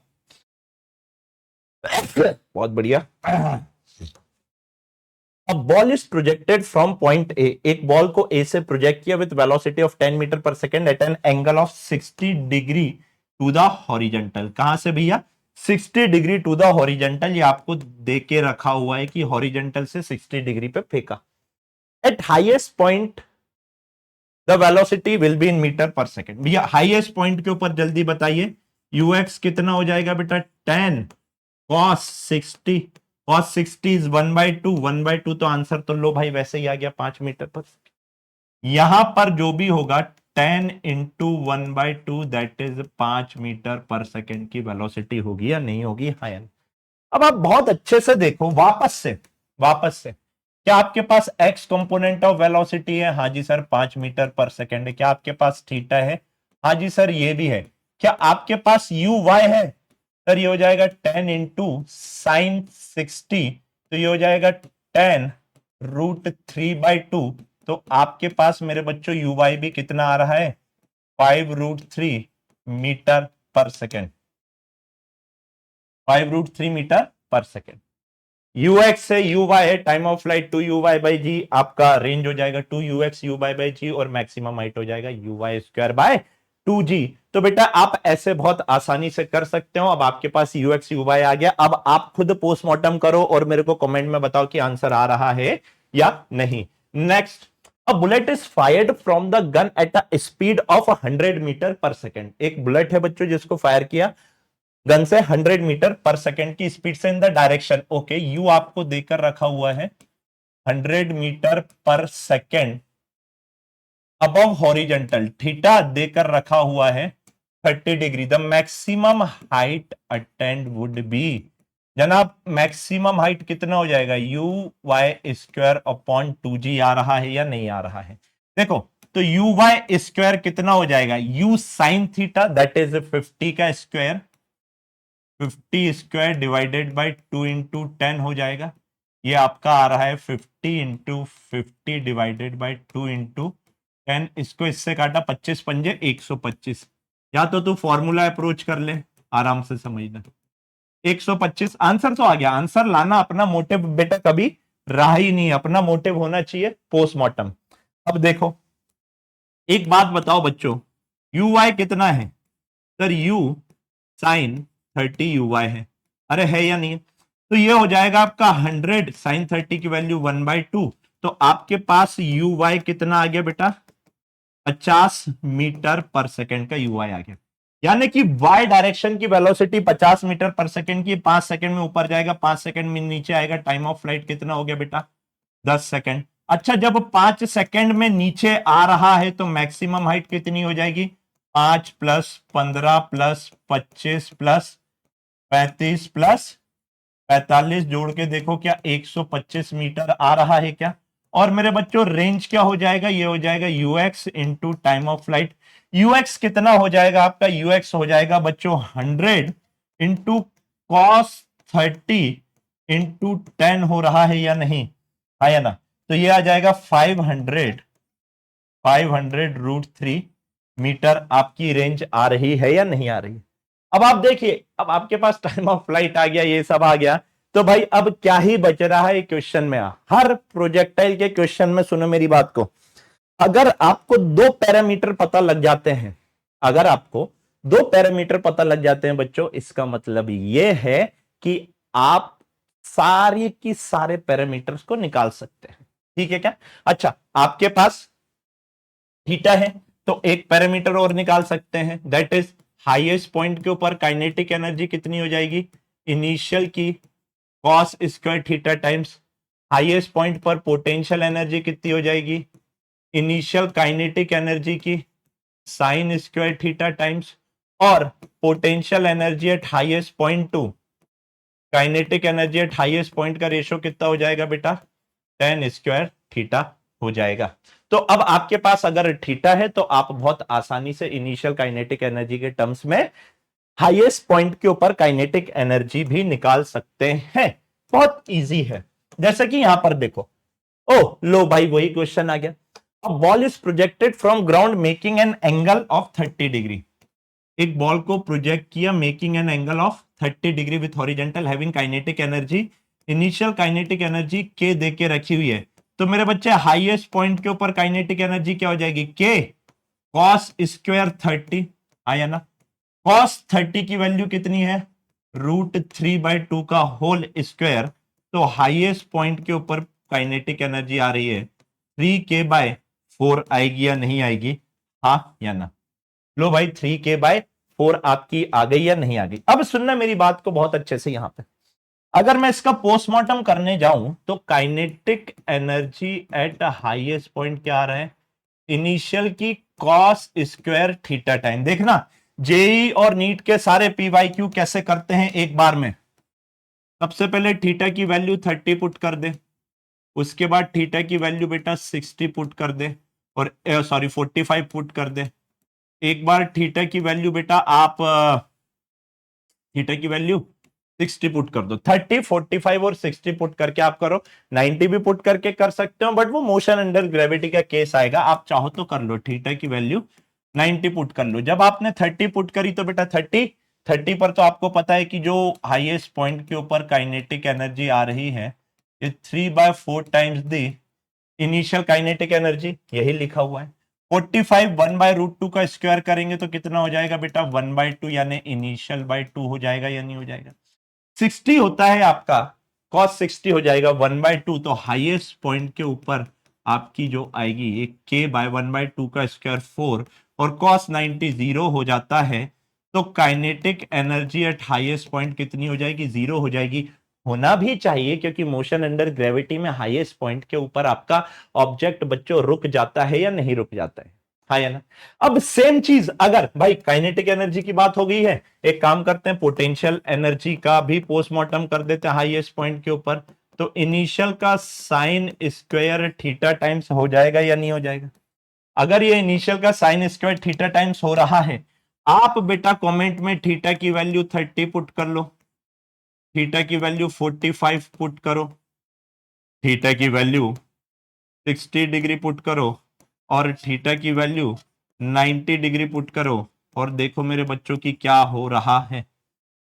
बहुत बढ़िया। A ball is projected from point A, एक बॉल को A से प्रोजेक्ट किया विद वेलोसिटी ऑफ 10 मीटर पर second at an angle of 60 degree to the horizontal. कहां से भैया, 60 डिग्री टू द हॉरिजेंटल, ये आपको दे के रखा हुआ है कि हॉरिजेंटल से 60 डिग्री पे फेंका। At highest point the velocity will be in metre पर सेकेंड। भैया हाईएस्ट पॉइंट के ऊपर जल्दी बताइए, यूएक्स कितना हो जाएगा बेटा, 10 cos 60, cos 60 इज 1/2, 1/2 तो आंसर तो लो भाई वैसे ही आ गया 5 मीटर पर सेकेंड। यहां पर जो भी होगा 10 इंटू 1/2 दैट इज 5 मीटर पर सेकेंड की वेलोसिटी होगी या नहीं होगी, हाँ। अब आप बहुत अच्छे से देखो, वापस से क्या आपके पास x कंपोनेंट ऑफ वेलोसिटी है, हाँ जी सर 5 मीटर पर सेकेंड है। क्या आपके पास थीटा है, हाँ जी सर ये भी है। क्या आपके पास यू वाई है, सर ये हो जाएगा 10 इंटू साइन 60, तो ये हो जाएगा 10 रूट 3/2। तो आपके पास मेरे बच्चों यू वाई भी कितना आ रहा है, 5 रूट 3 मीटर पर सेकेंड, 5 रूट 3 मीटर पर सेकेंड। यूएक्स से यू वाई है, time of flight 2 U Y by G, आपका रेंज हो जाएगा 2 UX U Y by G, और मैक्सिमम हाइट हो जाएगा u Y square bye 2g। तो बेटा आप ऐसे बहुत आसानी से कर सकते हो। अब आपके पास यूएक्स यू वाई आ गया, अब आप खुद पोस्टमार्टम करो और मेरे को कमेंट में बताओ कि आंसर आ रहा है या नहीं। Next, a bullet is fired from the gun at a speed of 100 metre पर सेकेंड। एक बुलेट है बच्चों जिसको फायर किया गन से 100 मीटर पर सेकेंड की स्पीड से in the direction, okay you आपको देकर रखा हुआ है 100 मीटर पर सेकेंड अबव हॉरिजेंटल, थीटा देकर रखा हुआ है 30 degree. The maximum height attained would be, जनाब मैक्सिमम हाइट कितना हो जाएगा, u Y square upon 2g आ रहा है या नहीं आ रहा है। देखो तो यू वाई स्क्वायर कितना हो जाएगा, you sine theta that is 50 का square, 50 square divided by 2 into 10 हो जाएगा। ये आपका आ रहा है 50 इंटू 50 डिवाइडेड बाई 2 इंटू 10, इसको इससे काटा 25 पंजे 125, या तो तू फॉर्मूला अप्रोच कर ले, आराम से समझना। 125 आंसर तो आ गया। आंसर लाना अपना मोटिव बेटा कभी रहा ही नहीं, अपना मोटिव होना चाहिए पोस्टमार्टम। अब देखो एक बात बताओ बच्चों, यू वाई कितना है? Sir u sine 30 u Y है, अरे है या नहीं? तो ये हो जाएगा आपका 100 साइन 30 की वैल्यू 1/2, तो आपके पास यू वाई कितना आ गया बेटा? 50 मीटर पर सेकेंड का यू वाई आ गया। यानी कि वाई डायरेक्शन की वेलोसिटी 50 मीटर पर सेकेंड की, 5 सेकंड में ऊपर जाएगा, 5 सेकंड में नीचे आएगा। टाइम ऑफ फ्लाइट कितना हो गया बेटा? 10 सेकंड। अच्छा, जब 5 सेकंड में नीचे आ रहा है तो मैक्सिमम हाइट कितनी हो जाएगी? 5 प्लस 15 प्लस 25 प्लस 35 प्लस 45 जोड़ के देखो क्या 125 मीटर आ रहा है क्या? और मेरे बच्चों रेंज क्या हो जाएगा? ये हो जाएगा UX into time of flight. UX कितना हो जाएगा आपका? यूएक्स हो जाएगा बच्चों 100 इंटू कॉस 30 इंटू 10 हो रहा है या नहीं? है ना? तो ये आ जाएगा 500 √3 मीटर आपकी रेंज आ रही है या नहीं आ रही? अब आप देखिए, अब आपके पास टाइम ऑफ फ्लाइट आ गया, ये सब आ गया, तो भाई अब क्या ही बच रहा है क्वेश्चन में? हर प्रोजेक्टाइल के क्वेश्चन में सुनो मेरी बात को, अगर आपको दो पैरामीटर पता लग जाते हैं, अगर आपको दो पैरामीटर पता लग जाते हैं बच्चों, इसका मतलब ये है कि आप सारे की सारे पैरामीटर्स को निकाल सकते हैं। ठीक है क्या? अच्छा, आपके पास थीटा है तो एक पैरामीटर और निकाल सकते हैं, दैट इज हाईएस्ट पॉइंट के ऊपर काइनेटिक एनर्जी कितनी हो जाएगी? इनिशियल की cos square theta times highest point पर पोटेंशियल एनर्जी कितनी हो जाएगी? इनिशियल काइनेटिक एनर्जी की साइन स्क्वायर थीटा टाइम्स, और potential energy at highest point to kinetic energy at highest point का रेशियो कितना हो जाएगा बेटा? tan स्क्वायर थीटा हो जाएगा। तो अब आपके पास अगर थीटा है तो आप बहुत आसानी से इनिशियल काइनेटिक एनर्जी के टर्म्स में हाईएस्ट पॉइंट के ऊपर काइनेटिक एनर्जी भी निकाल सकते हैं। बहुत इजी है। जैसे कि यहां पर देखो, ओ लो भाई वही क्वेश्चन आ गया। अ ball is projected from ground making an angle of 30 degree. एक बॉल को प्रोजेक्ट किया making an angle of 30 degree with horizontal having kinetic energy, initial kinetic energy के दे के रखी हुई है। तो मेरे बच्चे हाईएस्ट पॉइंट के ऊपर काइनेटिक एनर्जी क्या हो जाएगी? के कॉस स्क्वायर 30 आया ना? कॉस 30 की वैल्यू कितनी है? √3/2 का होल स्क्वायर। तो हाईएस्ट पॉइंट के ऊपर काइनेटिक एनर्जी आ रही है 3k/4 आएगी या नहीं आएगी? हाँ या ना? लो भाई 3k/4 आपकी आ गई या नहीं आ गई? अब सुनना मेरी बात को बहुत अच्छे से। यहां पे अगर मैं इसका पोस्टमार्टम करने जाऊं तो kinetic energy at highest point क्या आ रहा है? इनिशियल की कॉस स्क्वायर थीटा टाइम। देखना जेई और नीट के सारे पीवाईक्यू कैसे करते हैं एक बार में। सबसे पहले थीटा की वैल्यू 30 पुट कर दे, उसके बाद थीटा की वैल्यू बेटा 60 पुट कर दे, और सॉरी 45 पुट कर दे। एक बार थीटा की वैल्यू बेटा आप थीटा की वैल्यू 60 पुट कर दो। 30, 45 और 60 पुट करके आप करो। 90 भी पुट करके कर सकते हो, बट वो मोशन अंडर ग्रेविटी का केस आएगा। आप चाहो तो कर लो, थीटा की वैल्यू 90 पुट कर लो। जब आपने 30 पुट करी तो बेटा 30 पर तो आपको पता है कि जो हाईएस्ट पॉइंट के ऊपर काइनेटिक एनर्जी आ रही है ये 3/4 times the initial kinetic energy, यही लिखा हुआ है। 45 1/√2 का स्क्वायर करेंगे तो कितना हो जाएगा बेटा? 1/2, यानी इनिशियल बाय 2 हो जाएगा या नहीं हो जाएगा? 60 होता है आपका, cos 60 हो जाएगा 1/2, तो हाईएस्ट पॉइंट के ऊपर आपकी जो आएगी ये k/1/2 का स्क्वायर 4, और cos 90 0 हो जाता है। तो kinetic energy at highest point कितनी हो जाएगी? 0 हो जाएगी। होना भी चाहिए क्योंकि मोशन अंडर ग्रेविटी में हाईएस्ट पॉइंट के ऊपर आपका ऑब्जेक्ट बच्चों रुक जाता है या नहीं रुक जाता है? हाँ या ना? अब सेम चीज अगर भाई काइनेटिक एनर्जी की बात हो गई है, एक काम करते हैं पोटेंशियल एनर्जी का भी पोस्टमार्टम कर देते हैं हाईएस्ट पॉइंट के ऊपर। तो इनिशियल का साइन स्क्वायर थीटा टाइम्स हो जाएगा या नहीं हो जाएगा? अगर ये इनिशियल का साइन स्क्वायर थीटा टाइम्स हो रहा है, आप बेटा कमेंट में थीटा की वैल्यू 30 पुट कर लो, थीटा की वैल्यू 45 पुट करो, थीटा की वैल्यू 60 डिग्री पुट करो और थीटा की वैल्यू 90 डिग्री पुट करो और देखो मेरे बच्चों की क्या हो रहा है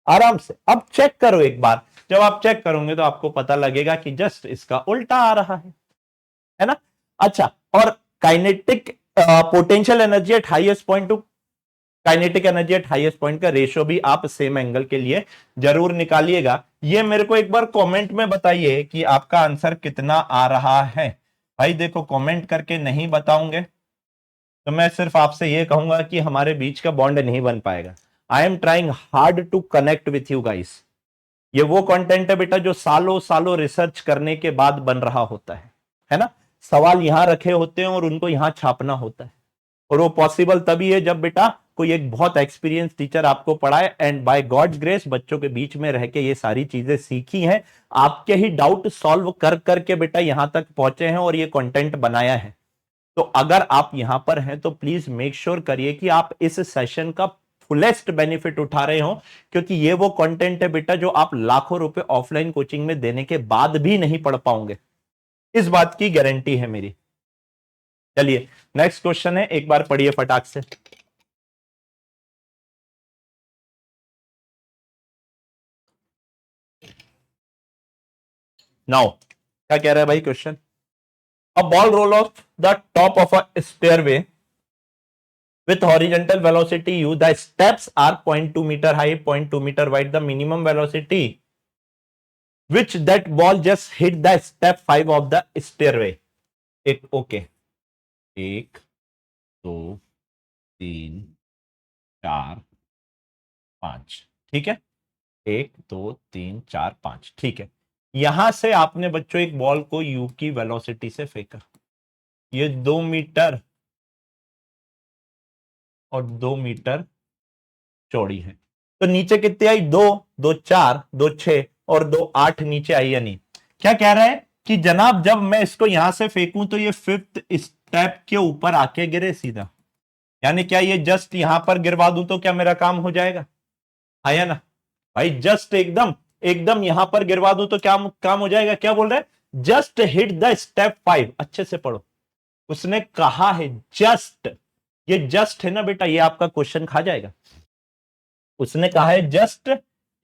आराम से। अब चेक करो एक बार, जब आप चेक करोगे तो आपको पता लगेगा कि जस्ट इसका उल्टा आ रहा है ना। अच्छा, और kinetic potential energy at highest point to kinetic energy at highest point का रेशियो भी आप सेम एंगल के लिए जरूर निकालिएगा। ये मेरे को एक बार कमेंट में बताइए कि आपका आंसर कितना आ रहा है। भाई देखो, कमेंट करके नहीं बताऊंगे तो मैं सिर्फ आपसे ये कहूंगा कि हमारे बीच का बॉन्ड नहीं बन पाएगा। I am trying hard to connect with you guys. ये वो कंटेंट है बेटा जो सालों सालों रिसर्च करने के बाद बन रहा होता है ना। सवाल यहां रखे होते हैं और उनको यहां छापना होता है, और वो पॉसिबल तभी है जब बेटा कोई एक बहुत एक्सपीरियंस टीचर आपको पढ़ाए। एंड बाय गॉड्स ग्रेस बच्चों के बीच में रह के ये सारी चीजें सीखी हैं, आपके ही डाउट सॉल्व कर करके बेटा यहां तक पहुंचे हैं और ये कंटेंट बनाया है। तो अगर आप यहां पर हैं तो प्लीज मेक श्योर करिए कि आप इस सेशन का फुलेस्ट बेनिफिट उठा रहे हो, क्योंकि ये वो कंटेंट है बेटा जो आप लाखों रुपए ऑफलाइन कोचिंग में देने के बाद भी नहीं पढ़ पाओगे, इस बात की गारंटी है मेरी। चलिए नेक्स्ट क्वेश्चन है, एक बार पढ़िए फटाक से। नाउ क्या कह रहा है भाई question? A ball roll off the top of a stairway with horizontal velocity u, the steps are 0.2 meter high, 0.2 meter wide. The minimum velocity which that ball just hit the step 5 of the stairway. एक okay, 1 2 3 4 5, ठीक है। 1 2 3 4 5, ठीक है। यहां से आपने बच्चों एक बॉल को यू की वेलोसिटी से फेंका, ये 2 मीटर और 2 मीटर चौड़ी है। तो नीचे कितनी आई? 2 2 4 2 6 और 2 8 नीचे आई या नहीं? क्या कह रहा है कि जनाब जब मैं इसको यहां से फेंकूं तो ये 5th स्टेप के ऊपर आके गिरे सीधा, यानी क्या ये जस्ट यहां पर गिरवा दूं तो क्या मेरा काम हो जाएगा? आया ना भाई, जस्ट एकदम एकदम यहां पर गिरवा दूं तो क्या काम हो जाएगा? क्या बोल रहा है? Just hit the step 5। अच्छे से पढ़ो, उसने कहा है जस्ट, ये जस्ट है ना बेटा, ये आपका क्वेश्चन खा जाएगा। उसने कहा है जस्ट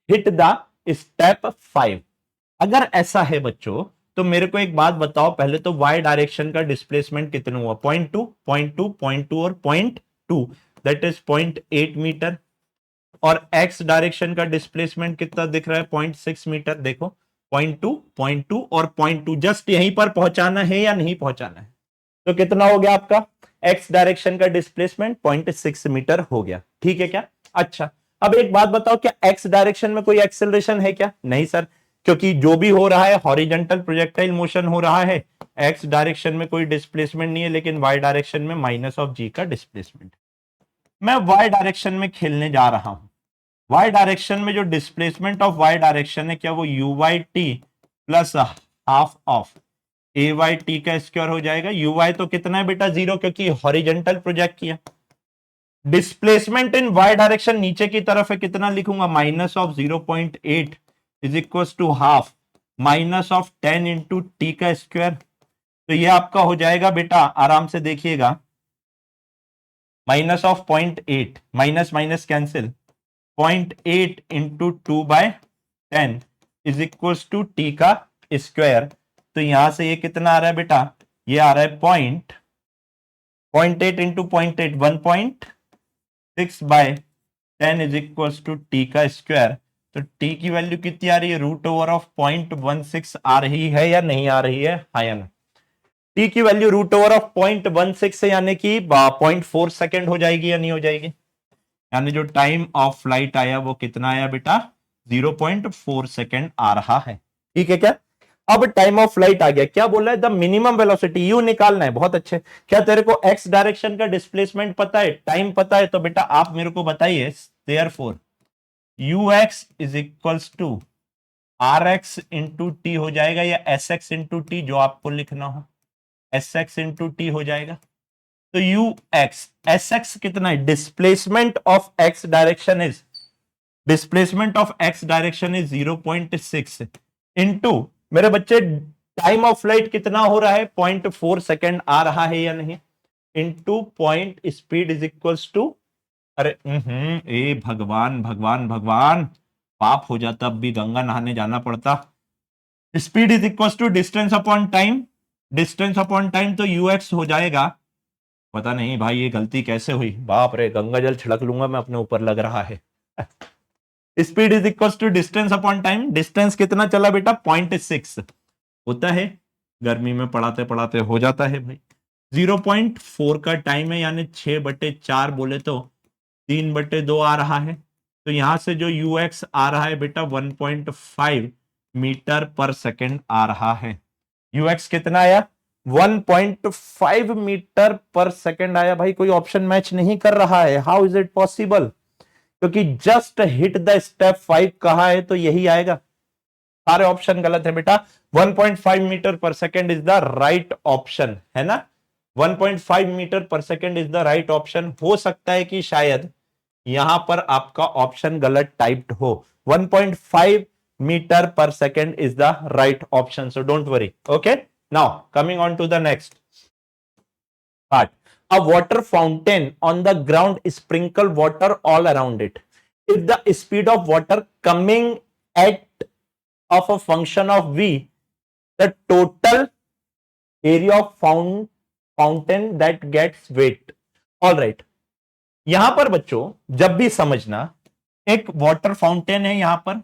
हिट द स्टेप 5। अगर ऐसा है बच्चों तो मेरे को एक बात बताओ, पहले तो y डायरेक्शन का डिस्प्लेसमेंट कितना हुआ? 0.2 0.2 0.2 और 0.2, दैट इज 0.8 मीटर। और x डायरेक्शन का डिस्प्लेसमेंट कितना दिख रहा है? 0.6 मीटर। देखो 0.2 0.2 और 0.2, जस्ट यहीं पर पहुंचाना है या नहीं पहुंचाना है? तो कितना हो गया आपका x डायरेक्शन का डिस्प्लेसमेंट? 0.6 मीटर हो गया, ठीक है क्या? अच्छा, अब एक बात बताओ, क्या x डायरेक्शन में कोई एक्सेलरेशन है क्या? नहीं सर, क्योंकि जो भी हो रहा है हॉरिजॉन्टल प्रोजेक्टाइल मोशन हो रहा है, x डायरेक्शन में कोई डिस्प्लेसमेंट नहीं है, लेकिन y डायरेक्शन में माइनस ऑफ g का डिस्प्लेसमेंट। मैं y डायरेक्शन में खेलने जा रहा हूं। y डायरेक्शन में जो डिस्प्लेसमेंट ऑफ y डायरेक्शन है, क्या वो u by t plus half of a y t का स्क्वायर हो जाएगा? यू वाई तो कितना है बेटा? 0, क्योंकि हॉरिजॉन्टल प्रोजेक्ट किया। डिस्प्लेसमेंट इन वाई डायरेक्शन नीचे की तरफ है, कितना लिखूंगा? Minus of 0.8 is equal to half minus of 10 into t का स्क्वायर। तो ये आपका हो जाएगा बेटा, आराम से देखिएगा, minus of 0.8, minus minus cancel, 0.8 into 2/10 is equal to t का स्क्वायर। तो यहां से ये कितना आ रहा है बेटा? ये आ रहा है 0.8 into 0.8 1.6/10 is equal to t का स्क्वायर। तो टी की वैल्यू कितनी आ रही है? रूट ओवर ऑफ 0.16 आ रही है या नहीं आ रही है? हाँ या ना? टी की वैल्यू रूट ओवर ऑफ 0.16 है, यानी कि 0.4 सेकेंड हो जाएगी या नहीं हो जाएगी? यानी जो टाइम ऑफ फ्लाइट आया वो कितना आया बेटा? 0.4 सेकेंड आ रहा है, ठीक है क्या? अब टाइम ऑफ फ्लाइट आ गया, क्या बोल रहा है? द मिनिमम वेलोसिटी यू निकालना है। बहुत अच्छे, क्या तेरे को एक्स डायरेक्शन का डिस्प्लेसमेंट पता है, टाइम पता है? तो बेटा आप मेरे को बताइए, therefore u x is equals to R x into t हो जाएगा, या एस एक्स इंटू टी, जो आपको लिखना हो, एस एक्स इंटू टी हो जाएगा। तो यू एक्स, एस एक्स कितना है? Displacement of x direction is 0.6 into, मेरे बच्चे टाइम ऑफ फ्लाइट कितना हो रहा है, 0.4 सेकेंड आ रहा है या नहीं, into point speed is equals to, अरे ए भगवान भगवान भगवान, पाप हो जाता, अब भी गंगा नहाने जाना पड़ता। Speed is equal to distance upon time, distance upon time तो यूएक्स हो जाएगा। पता नहीं भाई ये गलती कैसे हुई, बाप रे, गंगा जल छिड़क लूंगा मैं अपने ऊपर, लग रहा है। Speed is equal to distance upon time, distance कितना चला बेटा, 0.6 होता है, गर्मी में पढ़ाते पढ़ाते हो जाता है भाई। 0.4 का टाइम है, यानी 6/4 बोले तो 3/2 आ रहा है। तो यहां से जो यूएक्स आ रहा है बेटा 1.5 मीटर पर सेकेंड आ रहा है। यूएक्स कितना आया, 1.5 मीटर पर सेकेंड आया। भाई कोई ऑप्शन मैच नहीं कर रहा है, हाउ इज इट पॉसिबल, क्योंकि जस्ट हिट द स्टेप 5 कहा है तो यही आएगा। सारे ऑप्शन गलत है बेटा, 1.5 मीटर पर second is the right option, है ना, 1.5 मीटर पर second is the right option. हो सकता है कि शायद यहां पर आपका ऑप्शन गलत टाइप्ड हो, 1.5 मीटर पर second is the right option, so don't worry. Okay, now coming on to the next part. A water fountain on the ground sprinkle water all around it. If the speed of water coming at of a function of v, the total area of fountain that gets wet. All right. यहां पर बच्चों जब भी समझना, एक water fountain है यहां पर,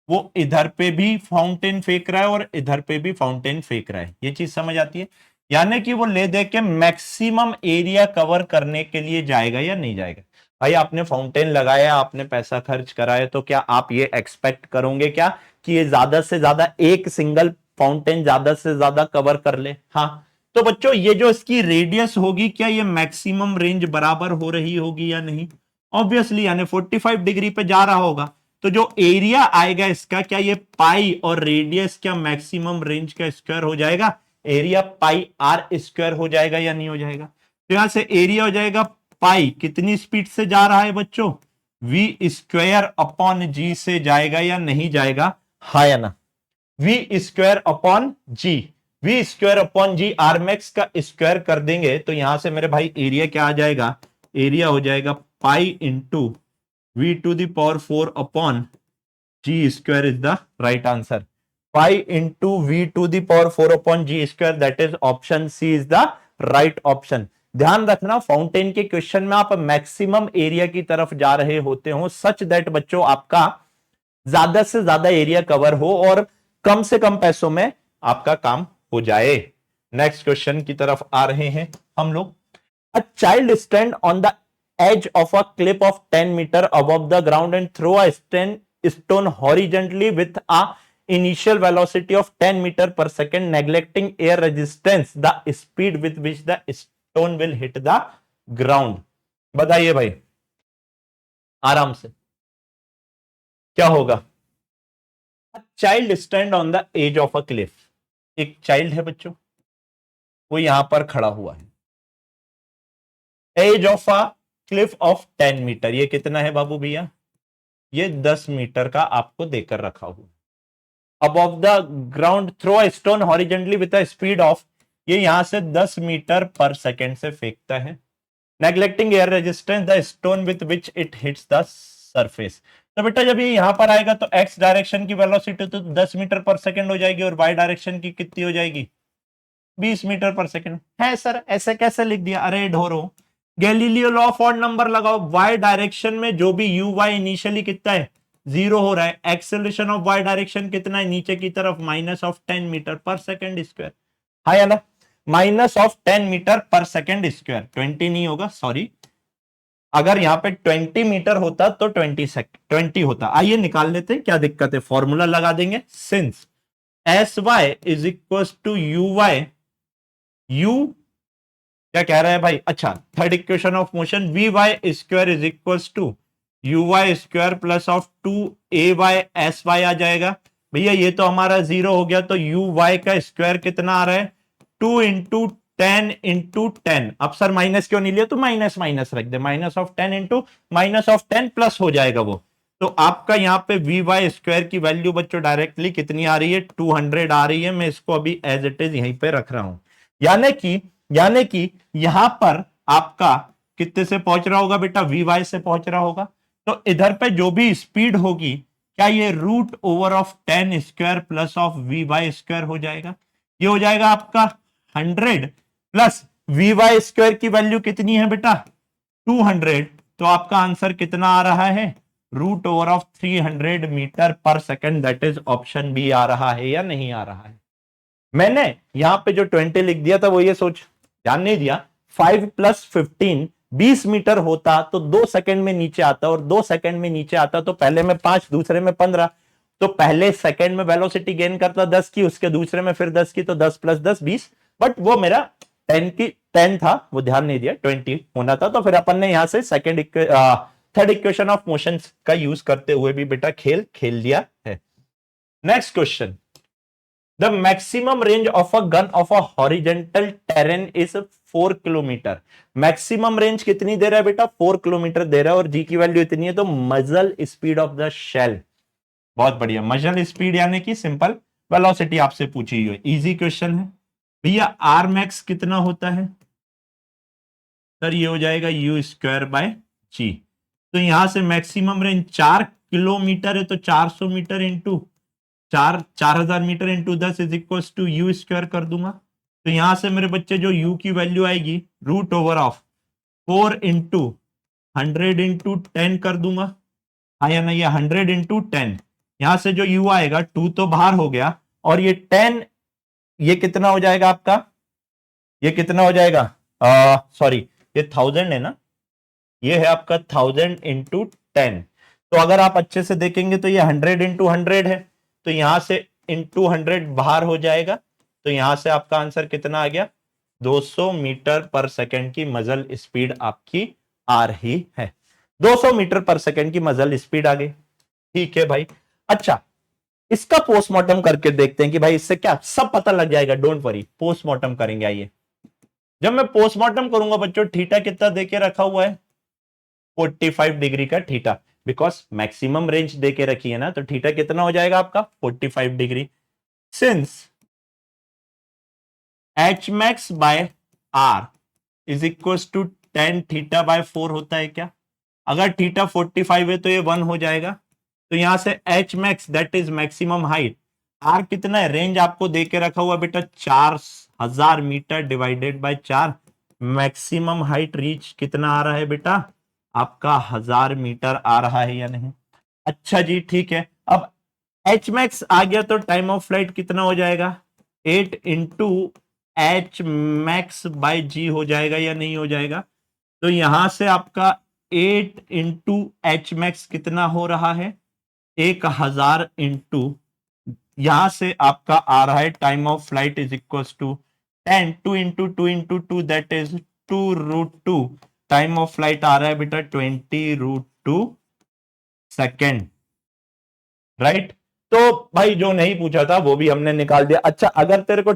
वो इधर पे भी फाउंटेन फेंक रहा है और इधर पे भी फाउंटेन फेंक रहा है, ये चीज समझ आती है, यानी कि वो ले दे के मैक्सिमम एरिया कवर करने के लिए जाएगा या नहीं जाएगा। भाई आपने फाउंटेन लगाया, आपने पैसा खर्च कराया, तो क्या आप ये एक्सपेक्ट करोगे क्या कि ये ज्यादा से ज्यादा एक सिंगल फाउंटेन ज्यादा से ज्यादा कवर कर ले? हाँ, तो बच्चों ये जो इसकी रेडियस होगी, क्या ये मैक्सिमम रेंज बराबर हो रही होगी या नहीं? ऑब्वियसली, यानी 45 डिग्री पे जा रहा होगा, तो जो एरिया आएगा इसका, क्या ये पाई और रेडियस क्या मैक्सिमम रेंज का स्क्वायर हो जाएगा? एरिया पाई आर स्क्वायर हो जाएगा या नहीं हो जाएगा? तो यहां से एरिया हो जाएगा पाई, कितनी स्पीड से जा रहा है बच्चों, वी स्क्वायर अपॉन जी से जाएगा या नहीं जाएगा? हाँ या ना, v square upon g, v square upon g, R max का स्क्वायर कर देंगे तो यहां से मेरे भाई एरिया क्या आ जाएगा, एरिया हो जाएगा pi into v to the power 4 upon g square is the right answer. Pi into v to the power 4 upon g square, that is option C is the right option. ध्यान रखना, fountain के question में आप maximum area की तरफ जा रहे होते हो, सच दैट बच्चों आपका ज्यादा से ज्यादा एरिया कवर हो और कम से कम पैसों में आपका काम हो जाए। नेक्स्ट क्वेश्चन की तरफ आ रहे हैं हम लोग। A child stand on the edge of a cliff of 10 meter above the ground and throw a stone horizontally with a initial velocity of 10 meter per second, neglecting air resistance, the speed with which the stone will hit the ground. बताइए भाई आराम से क्या होगा? A child stand on the edge of a cliff. एक child है बच्चों, वो यहां पर खड़ा हुआ है, edge of a cliff of 10 metre, ये कितना है बाबू भैया, ये 10 मीटर का आपको देकर रखा हुआ। Above the ground throw a stone horizontally with a speed of, ये यहां से 10 मीटर पर सेकेंड से फेंकता है, neglecting air resistance the stone with which it hits the surface. तो बेटा जब ये यहां पर आएगा तो एक्स डायरेक्शन की वेलोसिटी तो 10 मीटर पर सेकेंड हो जाएगी और वाई डायरेक्शन की कितनी हो जाएगी, 20 मीटर पर सेकेंड। है सर ऐसे कैसे लिख दिया? अरे ढोरो, Galileo law of odd number लगाओ, वाई डायरेक्शन में जो भी यू वाई इनिशियली कितना है, 0 हो रहा है, एक्सेलरेशन ऑफ वाई डायरेक्शन कितना है, नीचे की तरफ माइनस ऑफ 10 मीटर पर सेकेंड स्क्वायर। हाँ या ना, माइनस ऑफ 10 मीटर पर सेकेंड स्क्वायर, 20 नहीं होगा, सॉरी, अगर यहां पे 20 मीटर होता तो 20 होता। आइए निकाल लेते हैं, क्या दिक्कत है, फॉर्मूला लगा देंगे, since S Y is equal to you Y, U क्या कह रहा है भाई, अच्छा third equation of motion, V Y square is equal to you Y square plus of 2ay S Y आ जाएगा। भैया ये तो हमारा 0 हो गया, तो यू वाई का स्क्वायर कितना आ रहा है, 2 इंटू 10 इंटू 10। अब सर माइनस क्यों नहीं लिया, तो माइनस माइनस रख दे, minus of 10 into minus of 10 plus हो जाएगा वो तो आपका यहाँ पे वी वाई स्क्वायर की वैल्यू बच्चों डायरेक्टली कितनी आ रही है, 200 आ रही है। मैं इसको अभी एज इट इज यहीं पे रख रहा हूं। यानी कि यहां पर आपका कितने से पहुंच रहा होगा बेटा, वी वाई से पहुंच रहा होगा। तो इधर पे जो भी स्पीड होगी, क्या ये root over of 10 square plus of v Y square हो जाएगा। ये हो जाएगा आपका 100 प्लस वी वाई स्क्वायर की वैल्यू कितनी है बेटा, 200। तो आपका आंसर कितना आ रहा है, रूट ओवर ऑफ 300 मीटर पर second. That is option B आ रहा है या नहीं आ रहा है। मैंने यहां पे जो 20 लिख दिया था वो ये सोच ध्यान नहीं दिया, 5 प्लस 15 20 मीटर होता तो 2 सेकंड में नीचे आता, और 2 सेकंड में नीचे आता तो पहले में 5 दूसरे में 15, तो पहले सेकंड में वेलोसिटी गेन करता 10 की, उसके दूसरे में फिर 10 की, तो 10 प्लस 10 20। बट वो मेरा 10 था, वो ध्यान नहीं दिया, 20 होना था। तो फिर अपन ने यहां से थर्ड इक्वेशन ऑफ मोशन का यूज करते हुए भी बेटा खेल लिया है। Next question, the maximum range of a gun of a horizontal terrain is 4 kilometre. Maximum range कितनी दे रहा है बेटा, 4 किलोमीटर दे रहा है, और जी की वैल्यू इतनी है। तो मजल स्पीड ऑफ द शेल, बहुत बढ़िया, मजल स्पीड यानी कि सिंपल वेलोसिटी आपसे पूछी हुई है, इजी क्वेश्चन है भैया। आर मैक्स कितना होता है सर, ये हो जाएगा यू स्क्वायर बाय जी। तो यहां से मैक्सिमम रेंज 4 किलोमीटर है, तो 400 metre into 4000 metre into 10 is equal to u square कर दूंगा। तो यहां से मेरे बच्चे जो यू की वैल्यू आएगी, root over of 4 into 100 into 10 कर दूंगा। हाँ या नहीं, 100 इंटू 10, यहां से जो यू आएगा 2 तो बाहर हो गया, और ये 10, ये कितना हो जाएगा आपका, ये कितना हो जाएगा, सॉरी ये 1000 है ना, ये है आपका 1000 इंटू 10। तो अगर आप अच्छे से देखेंगे तो ये 100 इंटू 100 है, तो यहां से इंटू 100 बाहर हो जाएगा। तो यहां से आपका आंसर कितना आ गया, 200 मीटर पर सेकंड की मजल स्पीड आपकी आ रही है। 200 मीटर पर सेकंड की मजल स्पीड आ गई, ठीक है भाई। अच्छा, इसका पोस्टमार्टम करके देखते हैं कि भाई इससे क्या, सब पता लग जाएगा, डोंट वरी, पोस्टमार्टम करेंगे। आइए, जब मैं पोस्टमार्टम करूंगा बच्चों, थीटा कितना देके रखा हुआ है, 45 डिग्री का थीटा, बिकॉज मैक्सिमम रेंज देके रखी है ना, तो थीटा कितना हो जाएगा आपका 45 degree. Since H max by R is equal to 10 theta by 4 होता है क्या, अगर थीटा 45 है तो ये 1 हो जाएगा। तो यहां से H max that is maximum height, R कितना है, रेंज आपको दे के रखा हुआ बेटा 4000 metre divided by 4, maximum height reach कितना आ रहा है बेटा आपका 1000 मीटर आ रहा है या नहीं। अच्छा जी ठीक है, अब एच मैक्स आ गया तो टाइम ऑफ फ्लाइट कितना हो जाएगा, 8 इंटू एच मैक्स बाय जी हो जाएगा या नहीं हो जाएगा। तो यहां से आपका 8 इंटू एच मैक्स कितना हो रहा है, 1000 इंटू, यहां से आपका आ रहा है time of flight is equal to 10, 2 into 2 that is 2√2, time of flight आ रहा है बेटा 20√2 सेकेंड, राइट। तो भाई जो नहीं पूछा था वो भी हमने निकाल दिया। अच्छा, अगर तेरे को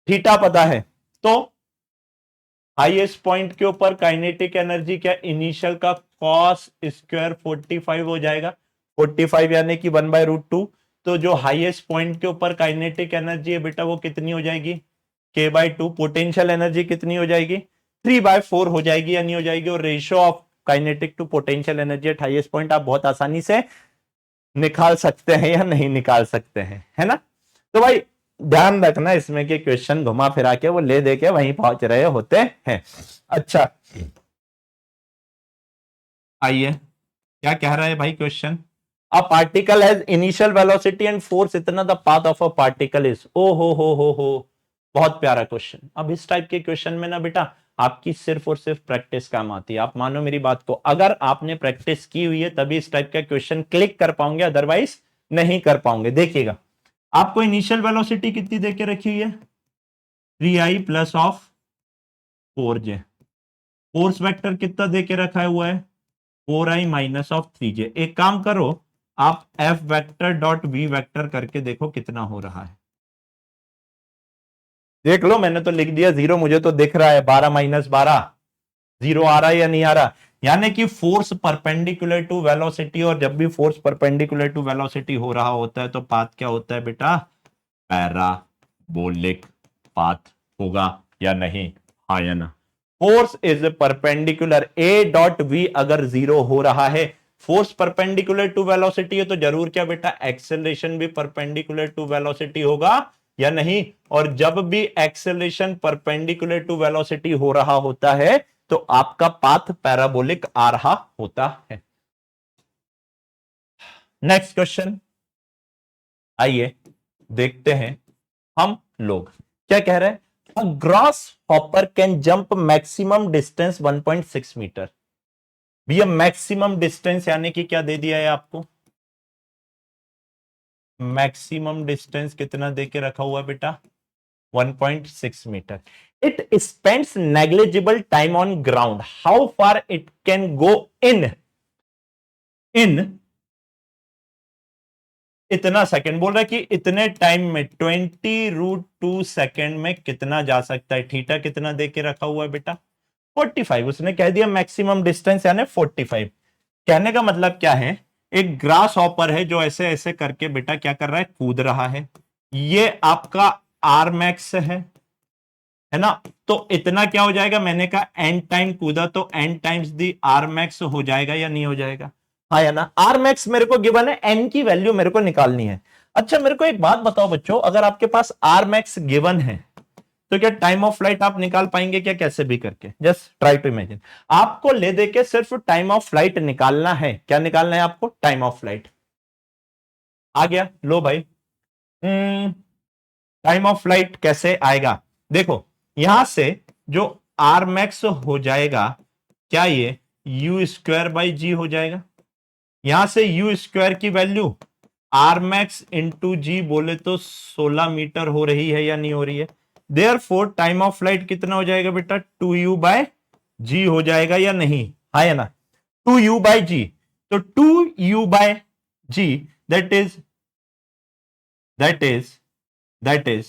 थीटा पता है तो हाईएस्ट पॉइंट के ऊपर काइनेटिक एनर्जी क्या, इनिशियल का कॉस स्क्वायर 45 हो जाएगा, 45 यानी कि 1/√2। तो जो हाईएस्ट पॉइंट के ऊपर काइनेटिक एनर्जी है बेटा वो कितनी हो जाएगी, k/2। पोटेंशियल एनर्जी कितनी हो जाएगी, 3/4 हो जाएगी या नहीं हो जाएगी। और ratio of kinetic to potential energy at highest point आप बहुत आसानी से निकाल सकते हैं या नहीं निकाल सकते हैं, है ना। तो भाई ध्यान रखना इसमें कि क्वेश्चन घुमा फिरा के वो ले दे के वहीं पहुंच रहे होते हैं। अच्छा, आइए क्या कह रहा है भाई question, a particle has initial velocity and force इतना the path of a particle is, ओ हो, बहुत प्यारा क्वेश्चन। अब इस टाइप के क्वेश्चन में ना बेटा आपकी सिर्फ और सिर्फ प्रैक्टिस काम आती है। आप मानो मेरी बात को, अगर आपने प्रैक्टिस की हुई है तभी इस टाइप का क्वेश्चन क्लिक कर पाओगे, अदरवाइज नहीं कर पाओगे। देखिएगा, आपको इनिशियल वेलोसिटी कितनी देके रखी हुई है, 3i plus of 4j, force vector कितना देके रखा हुआ है, 4i माइनस ऑफ 3j। एक काम करो, आप f vector dot v vector करके देखो कितना हो रहा है, देख लो। मैंने तो लिख दिया 0, मुझे तो दिख रहा है 12 - 12, 0 आ रहा है या नहीं आ रहा। यानी कि फोर्स परपेंडिकुलर टू वेलोसिटी, और जब भी फोर्स परपेंडिकुलर टू वेलोसिटी हो रहा होता है तो पाथ क्या होता है बेटा, पैराबोलिक पाथ होगा या नहीं, हाँ या ना। Force is perpendicular, a dot v अगर जीरो हो रहा है, फोर्स परपेंडिकुलर टू वेलोसिटी है तो जरूर क्या बेटा, एक्सेलरेशन भी परपेंडिकुलर टू वेलोसिटी होगा या नहीं। और जब भी एक्सेलरेशन परपेंडिकुलर टू वेलोसिटी हो रहा होता है तो आपका पाथ पैराबोलिक आ रहा होता है। नेक्स्ट क्वेश्चन, आइए देखते हैं हम लोग क्या कह रहे हैं। A grasshopper can jump maximum distance 1.6 metre. भैया मैक्सिमम डिस्टेंस यानी कि क्या दे दिया है आपको, मैक्सिमम डिस्टेंस कितना दे के रखा हुआ बेटा, 1.6 metre. It spends negligible time on ground, how far it can go in इतना सेकंड। बोल रहा है कि इतने टाइम में 20√2 सेकंड में कितना जा सकता है। थीटा कितना दे के रखा हुआ है बेटा, 45। उसने कह दिया मैक्सिमम डिस्टेंस यानी 45। कहने का मतलब क्या है, एक ग्रास हॉपर है जो ऐसे ऐसे करके बेटा क्या कर रहा है, कूद रहा है। ये आपका आर मैक्स है ना। तो इतना क्या हो जाएगा, मैंने कहा एन टाइम कूदा तो n times the r max हो जाएगा या नहीं हो जाएगा, हाँ या ना। आर मैक्स मेरे को गिवन है, एन की वैल्यू मेरे को निकालनी है। अच्छा मेरे को एक बात बताओ बच्चों, अगर आपके पास आर मैक्स गिवन है तो क्या टाइम ऑफ फ्लाइट आप निकाल पाएंगे क्या, कैसे भी करके, जस्ट ट्राई टू इमेजिन। आपको ले दे के सिर्फ टाइम ऑफ फ्लाइट निकालना है। क्या निकालना है आपको, टाइम ऑफ फ्लाइट। आ गया, लो भाई। टाइम ऑफ फ्लाइट कैसे आएगा, देखो यहां से जो आर मैक्स हो जाएगा, क्या ये यू स्क्वायर बाई जी हो जाएगा। यहां से यू स्क्वायर की वैल्यू आर मैक्स इंटू जी बोले तो 16 मीटर हो रही है या नहीं हो रही है। देयरफॉर टाइम ऑफ फ्लाइट कितना हो जाएगा बेटा, 2u बाय जी हो जाएगा या नहीं, हाँ या ना। 2u बाय जी, तो 2u by G that is that is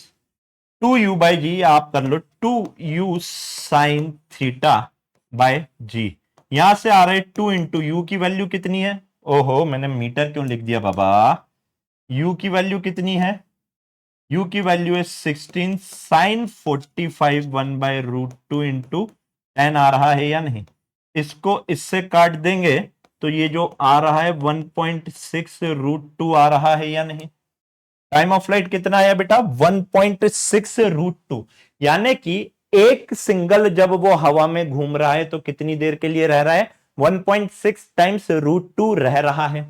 2u by G, आप कर लो 2u sine theta by G. यहां से आ रहा है 2 इंटू यू की वैल्यू कितनी है, ओहो मैंने मीटर क्यों लिख दिया बाबा। u की वैल्यू कितनी है, u की वैल्यू है 16 साइन 45 1/√2 इंटू 10 आ रहा है या नहीं। इसको इससे काट देंगे तो ये जो आ रहा है 1.6√2 आ रहा है या नहीं। टाइम ऑफ फ्लाइट कितना आया बेटा, 1.6√2। यानी कि एक सिंगल जब वो हवा में घूम रहा है तो कितनी देर के लिए रह रहा है, 1.6 टाइम्स √2 रह रहा है।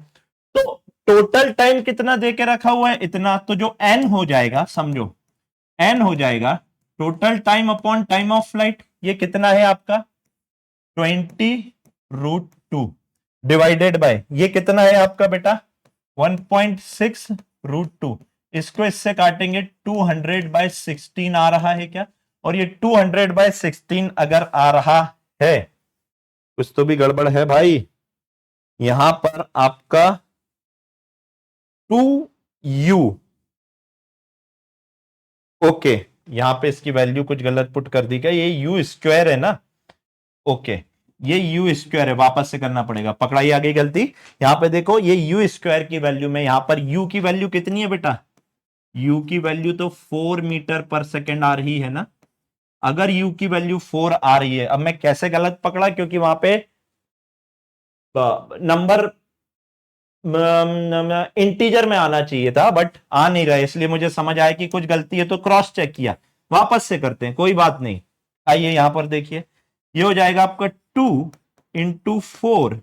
तो टोटल टाइम कितना दे के रखा हुआ है, इतना। तो जो एन हो जाएगा, समझो एन हो जाएगा total time upon time of flight. ये कितना है आपका 20√2 डिवाइडेड बाय ये कितना है आपका बेटा 1.6√2। इसको इससे काटेंगे 200/16 आ रहा है क्या, और ये 200/16 अगर आ रहा है, कुछ तो भी गड़बड़ है भाई। यहां पर आपका 2u, ओके यहां पे इसकी वैल्यू कुछ गलत पुट कर दी क्या, ये यू स्क्वायर है ना, ओके ये यू स्क्वायर है, वापस से करना पड़ेगा, पकड़ाई आ गई गलती। यहां पे देखो ये यू स्क्वायर की वैल्यू में, यहां पर यू की वैल्यू कितनी है बेटा, यू की वैल्यू तो 4 मीटर पर सेकेंड आ रही है ना। अगर यू की वैल्यू 4 आ रही है, अब मैं कैसे गलत पकड़ा, क्योंकि वहां पे नंबर इंटीजर में आना चाहिए था बट आ नहीं रहा, इसलिए मुझे समझ आया कि कुछ गलती है तो क्रॉस चेक किया। वापस से करते हैं, कोई बात नहीं। आइए यहां पर देखिए, ये हो जाएगा आपका 2 इंटू 4,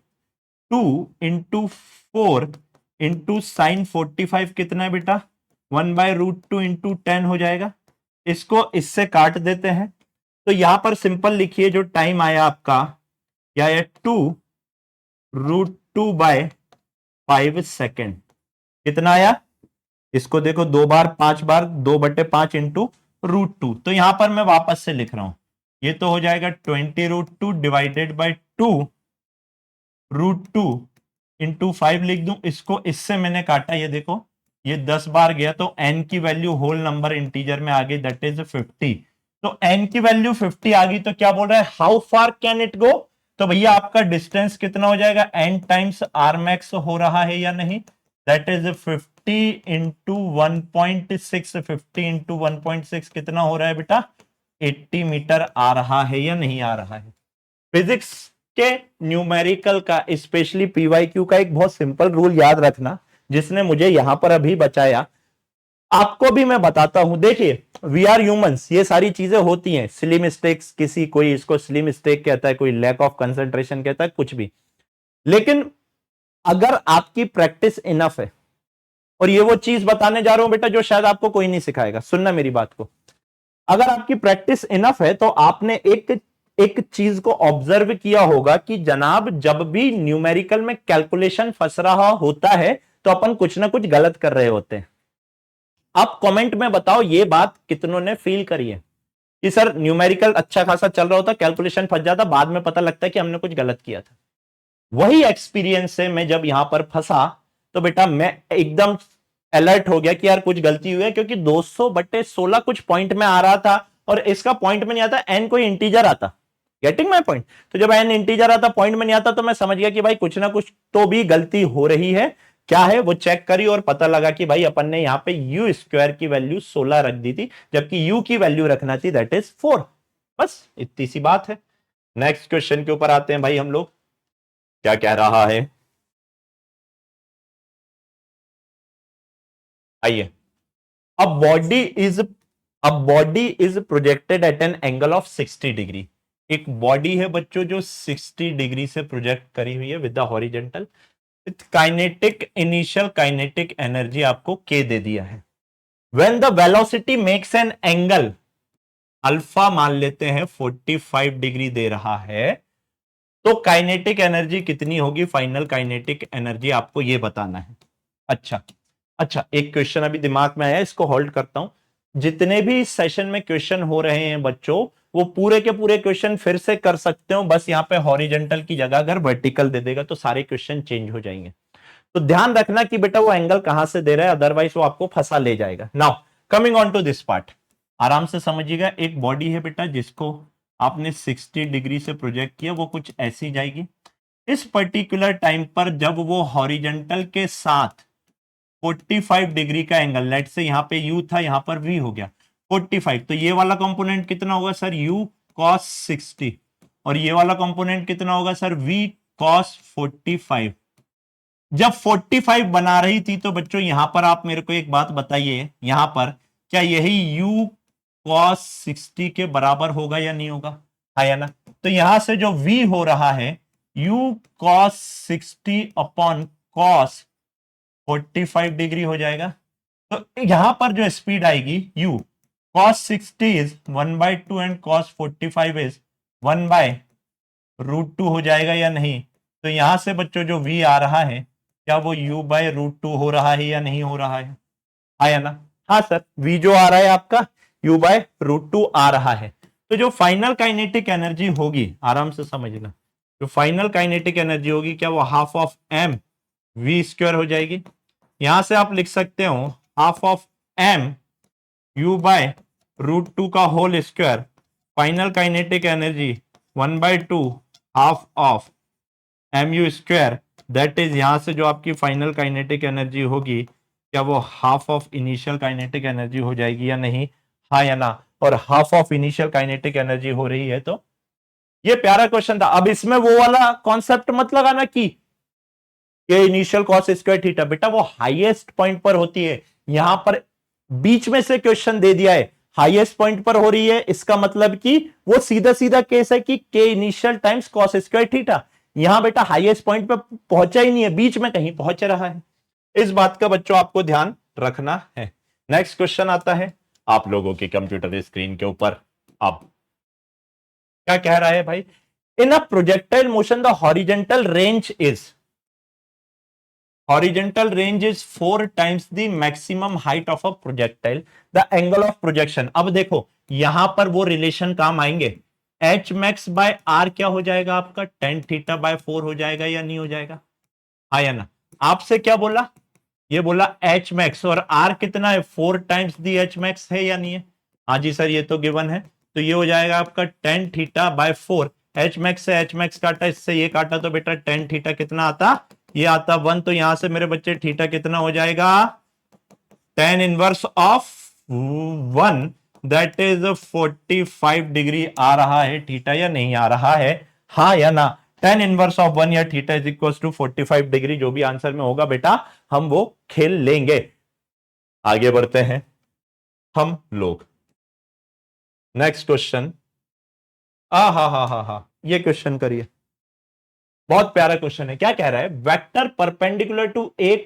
2 इंटू 4 इंटू साइन 45 कितना है बेटा 1/√2 इंटू 10 हो जाएगा। इसको इससे काट देते हैं तो यहां पर सिंपल लिखिए, जो टाइम आया आपका क्या है 2√2/5 सेकेंड कितना आया। इसको देखो 2 बार 5 बार 2/5 इंटू √2। तो यहां पर मैं वापस से लिख रहा हूं, ये तो हो जाएगा 20√2 डिवाइडेड बाई 2√2 इंटू 5 लिख दूं। इसको इससे मैंने काटा, ये देखो ये 10 बार गया तो n की वैल्यू होल नंबर इंटीजर में आ गई, दैट इज 50। तो n की वैल्यू 50 आ गई तो क्या बोल रहा है, how far can it go, तो भैया आपका डिस्टेंस कितना हो जाएगा, n टाइम्स आर मैक्स हो रहा है या नहीं, दैट इज 50 इंटू 1.6, 50 इंटू 1.6 कितना हो रहा है बेटा, 80 मीटर आ रहा है या नहीं आ रहा है। फिजिक्स के न्यूमेरिकल का स्पेशली पीवाईक्यू का एक बहुत सिंपल रूल याद रखना, जिसने मुझे यहां पर अभी बचाया, आपको भी मैं बताता हूं। देखिए वी आर ह्यूमंस, ये सारी चीजें होती हैं, सिली मिस्टेक्स, किसी कोई इसको सिली मिस्टेक कहता है, कोई लैक ऑफ कंसंट्रेशन कहता है, कुछ भी। लेकिन अगर आपकी प्रैक्टिस इनफ है, और ये वो चीज बताने जा रहा हूं बेटा जो शायद आपको कोई नहीं सिखाएगा, सुनना मेरी बात को, अगर आपकी प्रैक्टिस इनफ है तो आपने एक चीज को ऑब्जर्व किया होगा कि जनाब जब भी न्यूमेरिकल में कैलकुलेशन फंस रहा होता है तो अपन कुछ ना कुछ गलत कर रहे होते हैं। आप कमेंट में बताओ ये बात कितनों ने फील करी है कि सर न्यूमेरिकल अच्छा खासा चल रहा होता, कैलकुलेशन फंस जाता, बाद में पता लगता है कि हमने कुछ गलत किया था। वही एक्सपीरियंस से मैं जब यहां पर फंसा तो बेटा मैं एकदम अलर्ट हो गया कि यार कुछ गलती हुई है, क्योंकि 200/16 कुछ पॉइंट में आ रहा था और इसका पॉइंट में नहीं आता, एन कोई इंटीजर आता। Getting my point? तो जब एन इंटीजर आता, पॉइंट में नहीं आता, तो मैं समझ गया कि भाई कुछ ना कुछ तो भी गलती हो रही है। क्या है वो चेक करी और पता लगा कि भाई अपन ने यहां पे यू स्क्वायर की वैल्यू 16 रख दी थी, जबकि यू की वैल्यू रखना थी दैट इज 4। बस इतनी सी बात है। नेक्स्ट क्वेश्चन के ऊपर आते हैं भाई हम लोग, क्या कह रहा है, आइए। A body is a body is projected at an angle of 60 degree. एक बॉडी है बच्चों जो 60 डिग्री से प्रोजेक्ट करी हुई है with the horizontal, with kinetic, initial kinetic energy आपको के दे दिया है। When the velocity makes an angle, alpha मान लेते हैं 45 डिग्री दे रहा है, तो काइनेटिक एनर्जी कितनी होगी, फाइनल काइनेटिक एनर्जी आपको ये बताना है। अच्छा, एक क्वेश्चन अभी दिमाग में आया, इसको होल्ड करता हूं। जितने भी सेशन में क्वेश्चन हो रहे हैं बच्चों, वो पूरे के पूरे क्वेश्चन फिर से कर सकते हो, बस यहां पे हॉरिजेंटल की जगह अगर वर्टिकल दे देगा तो सारे क्वेश्चन चेंज हो जाएंगे। तो ध्यान रखना कि बेटा वो एंगल कहां से दे रहा है, अदरवाइज वो आपको फंसा ले जाएगा। Now coming on to this part, आराम से समझिएगा। एक बॉडी है बेटा जिसको आपने 60 डिग्री से प्रोजेक्ट किया, वो कुछ ऐसी जाएगी। इस पर्टिकुलर टाइम पर जब वो हॉरिजेंटल के साथ 45 डिग्री का एंगल, लेट से यहां पे u था, यहां पर v हो गया 45, तो ये वाला कंपोनेंट कितना होगा सर, u cos 60, और ये वाला कंपोनेंट कितना होगा सर, v cos 45। जब 45 बना रही थी तो बच्चों यहां पर आप मेरे को एक बात बताइए, यहां पर क्या यही u cos 60 के बराबर होगा या नहीं होगा, है ना? तो यहां से जो v हो रहा है u cos 60 upon cos 45 degree हो जाएगा। तो यहां पर जो स्पीड आएगी u cos 60 is 1/2 and cos 45 is 1/√2 हो जाएगा या नहीं? तो यहां से बच्चों जो v आ रहा है, क्या वो u/√2 हो रहा है या नहीं हो रहा है? आया ना? हाँ सर, v जो आ रहा है आपका u/√2 आ रहा है। तो जो फाइनल काइनेटिक एनर्जी होगी, आराम से समझना, जो फाइनल काइनेटिक एनर्जी होगी, क्या वो half of m v square हो जाएगी? यहां से आप लिख सकते हो हाफ ऑफ m u/√2 का whole square, final kinetic energy 1/2 half of mu square, that is यहां से जो आपकी फाइनल काइनेटिक एनर्जी होगी, क्या वो half of initial kinetic energy हो जाएगी या नहीं, हाँ या ना? और half of initial kinetic energy हो रही है तो ये प्यारा क्वेश्चन था। अब इसमें वो वाला कॉन्सेप्ट मत लगाना कि इनिशियल कॉस स्क्वायर थीटा, बेटा वो हाईएस्ट पॉइंट पर होती है। यहां पर बीच में से क्वेश्चन दे दिया है, हाईएस्ट पॉइंट पर हो रही है, इसका मतलब कि वो सीधा सीधा केस है कि के initial times cos square theta. यहां बेटा हाईएस्ट पॉइंट पर पहुंचा ही नहीं है, बीच में कहीं पहुंच रहा है। इस बात का बच्चों आपको ध्यान रखना है। नेक्स्ट क्वेश्चन आता है आप लोगों की कंप्यूटर स्क्रीन के ऊपर। अब क्या कह रहा है भाई, in a projectile motion the horizontal range is, horizontal range is 4 times the maximum height of a projectile, the angle of projection। अब देखो यहां पर वो रिलेशन काम आएंगे, h max by r क्या हो जाएगा आपका, tan थीटा बाय 4 हो जाएगा या नहीं हो जाएगा, आया ना? आपसे क्या बोला, ये बोला h max, और r कितना है, 4 टाइम्स दी h max है या नहीं है? हाँ जी सर, ये तो गिवन है, तो ये हो जाएगा आपका tan theta by 4। H max से एच मैक्स काटा, इससे ये काटा तो बेटा टेन थीटा कितना आता, ये आता 1, तो यहां से मेरे बच्चे थीटा कितना हो जाएगा, tan inverse of 1 that is 45 degree आ रहा है थीटा या नहीं आ रहा है, हाँ या ना। टेन इनवर्स ऑफ 1 या थीटा इज इक्वल टू 45 डिग्री, जो भी आंसर में होगा बेटा हम वो खेल लेंगे। आगे बढ़ते हैं हम लोग, नेक्स्ट क्वेश्चन। हा, ये क्वेश्चन करिए, बहुत प्यारा क्वेश्चन है। क्या कह रहा है, vector perpendicular to a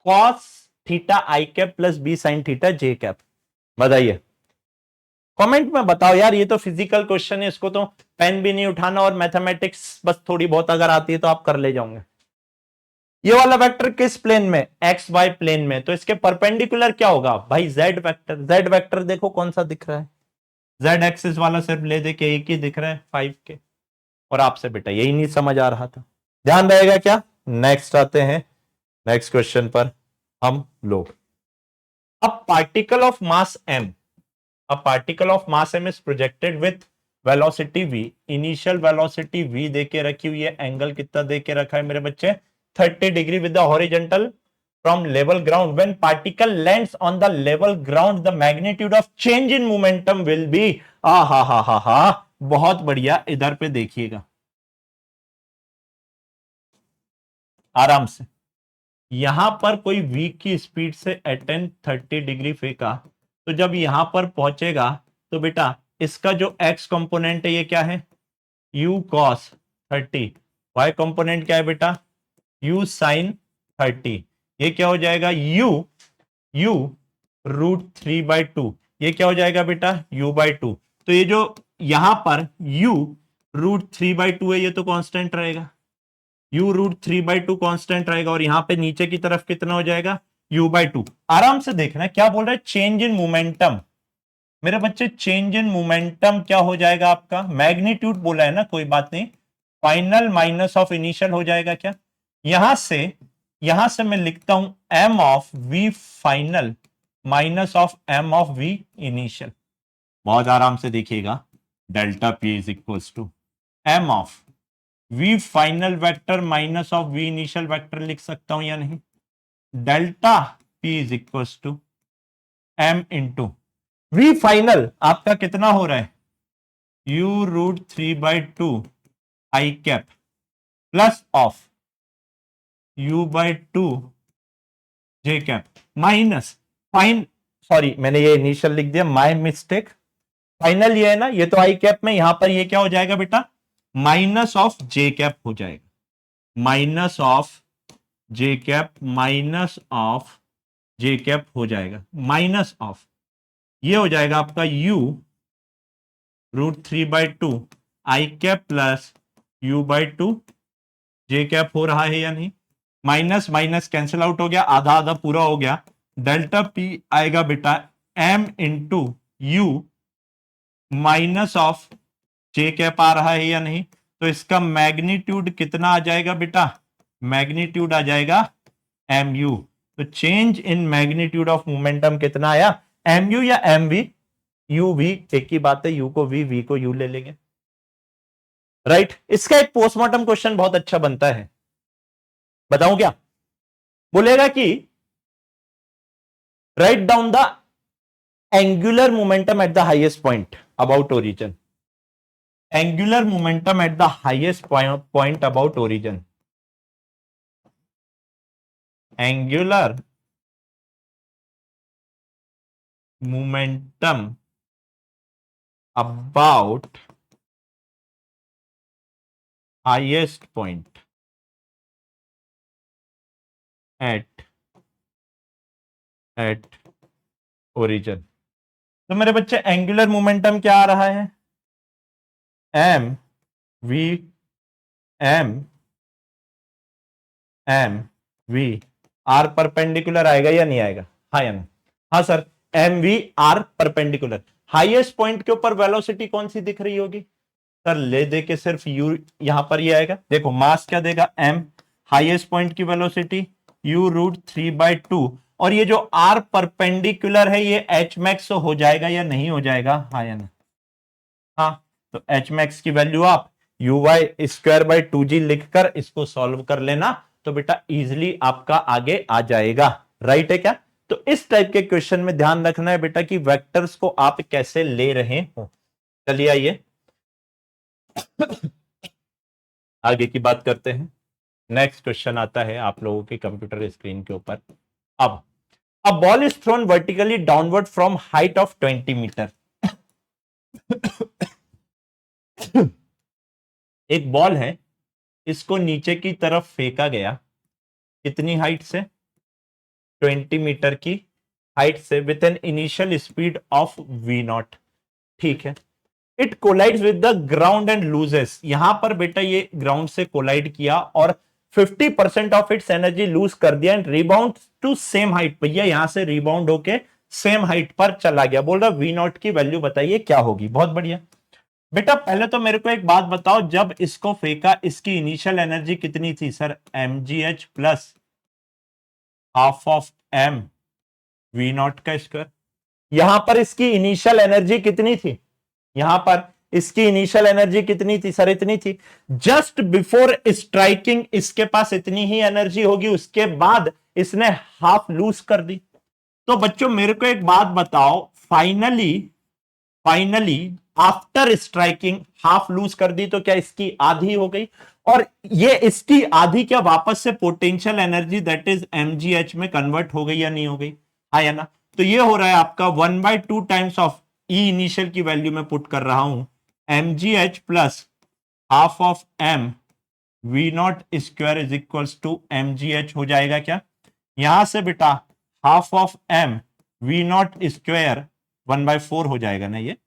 cos theta I cap plus b sine theta J cap. बताइए, कमेंट में बताओ यार, ये तो फिजिकल क्वेश्चन है, इसको तो पेन भी नहीं उठाना, और मैथमेटिक्स बस थोड़ी बहुत अगर आती है तो आप कर ले जाओगे। ये वाला वेक्टर किस प्लेन में, एक्स वाई प्लेन में, तो इसके परपेंडिकुलर क्या होगा भाई, जेड वेक्टर। जेड वेक्टर देखो कौन सा दिख रहा है, जेड एक्सिस वाला सिर्फ ले दे के एक ही दिख रहा है 5 के, और आपसे बेटा यही नहीं समझ आ रहा था, ध्यान रहेगा क्या। नेक्स्ट आते हैं, नेक्स्ट क्वेश्चन पर हम लोग। अब particle of mass m, a particle of mass m is projected with velocity v, initial velocity v देके रखी हुई है, एंगल कितना देके रखा है मेरे बच्चे, 30 degree with the horizontal from level ground. When particle lands on the level ground, the magnitude of change in momentum will be, हा, बहुत बढ़िया, इधर पे देखिएगा आराम से, यहां पर कोई v की स्पीड से एटेन 30 डिग्री फेंका, तो जब यहां पर पहुंचेगा तो बेटा इसका जो x कंपोनेंट है ये क्या है, u cos 30, y कंपोनेंट क्या है बेटा, u sin 30, ये क्या हो जाएगा, u रूट 3/2, ये क्या हो जाएगा बेटा, u/2। तो ये जो यहां पर u रूट 3/2 है, ये तो कांस्टेंट रहेगा, u रूट 3/2 कांस्टेंट रहेगा, और यहां पे नीचे की तरफ कितना हो जाएगा, u/2। आराम से देखना क्या बोल रहा है, चेंज इन मोमेंटम मेरे बच्चे, चेंज इन मोमेंटम क्या हो जाएगा आपका, मैग्नीट्यूड बोला है ना, कोई बात नहीं, फाइनल माइनस ऑफ इनिशियल हो जाएगा क्या, यहां से मैं लिखता हूं m of v final minus of m of v initial. बहुत आराम से देखिएगा, delta p is equals to m of v final vector minus of v initial vector लिख सकता हूं या नहीं, delta p is equals to m into v final आपका कितना हो रहा है, u root 3/2 i cap plus of u/2 j cap minus sorry मैंने ये इनिशियल लिख दिया, माय मिस्टेक, फाइनल ये है ना, ये तो आई कैप में, यहां पर ये क्या हो जाएगा बेटा, माइनस ऑफ जे कैप हो जाएगा, minus of J cap, minus of J cap हो जाएगा, माइनस ऑफ ये हो जाएगा आपका u root 3/2 i cap plus u/2 j cap हो रहा है या नहीं, माइनस माइनस कैंसिल आउट हो गया, आधा आधा पूरा हो गया, डेल्टा p आएगा बेटा m into U minus of J cap आ रहा है या नहीं, तो इसका मैग्नीट्यूड कितना आ जाएगा बेटा, मैग्नीट्यूड आ जाएगा mu, तो change in magnitude of momentum कितना आया, mu या mv, u v एक ही बात है, u को v को u ले लेंगे, राइट। इसका एक पोस्टमार्टम क्वेश्चन बहुत अच्छा बनता है, बताऊं क्या, बोलेगा कि write down the angular momentum at the highest point about origin, angular momentum at the highest point about origin, angular momentum about highest point at origin. तो मेरे बच्चे एंगुलर मोमेंटम क्या आ रहा है, m v r परपेंडिकुलर आएगा या नहीं आएगा, हाँ या ना, हाँ sir, m v r perpendicular, highest point के ऊपर वेलोसिटी कौन सी दिख रही होगी सर, ले दे के सिर्फ u यहां पर ये आएगा, देखो मास क्या देगा m, हाईएस्ट पॉइंट की वेलोसिटी u रूट 3/2, और ये जो r परपेंडिकुलर है ये h मैक्स हो जाएगा या नहीं हो जाएगा, हाँ या ना, हाँ, तो h मैक्स की वैल्यू आप uy² लिखकर इसको सॉल्व कर लेना, तो बेटा इजीली आपका आगे आ जाएगा। राइट है क्या? तो इस टाइप के क्वेश्चन में ध्यान रखना है बेटा कि वेक्टर्स को आप कैसे ले रहे हो। चलिए आइए आगे की बात करते हैं। नेक्स्ट क्वेश्चन आता है आप लोगों के कंप्यूटर स्क्रीन के ऊपर। अब a ball is thrown vertically downward from height of 20 metre. एक बॉल है, इसको नीचे की तरफ फेंका गया, कितनी हाइट से? 20 मीटर की हाइट से, with an initial speed of v0। ठीक है, it collides with the ground and loses. यहां पर बेटा ये ग्राउंड से कोलाइड किया और 50% ऑफ इट्स एनर्जी लूज कर दिया and rebound to same height. भैया यहां से रिबाउंड होके सेम हाइट पर चला गया। बोल रहा v0 की वैल्यू बताइए क्या होगी। बहुत बढ़िया बेटा, पहले तो मेरे को एक बात बताओ, जब इसको फेंका इसकी इनिशियल एनर्जी कितनी थी? Sir mgh plus half of m v0 का स्क्वायर। यहां पर इसकी इनिशियल एनर्जी कितनी थी? यहां पर इसकी इनिशियल एनर्जी कितनी थी? सर इतनी थी। जस्ट बिफोर स्ट्राइकिंग इसके पास इतनी ही एनर्जी होगी, उसके बाद इसने हाफ लूज कर दी। तो बच्चों मेरे को एक बात बताओ, finally after striking half lose कर दी, तो क्या इसकी आधी हो गई? और ये इसकी आधी क्या वापस से potential energy that is mgh में कन्वर्ट हो गई या नहीं हो गई? हाँ या ना? तो ये हो रहा है आपका 1/2 टाइम्स ऑफ ई इनिशियल की वैल्यू में पुट कर रहा हूं, mgh plus half of m v0 square is equals to mgh हो जाएगा क्या? यहां से बेटा half of m v0 square 1/4 हो जाएगा ना, ये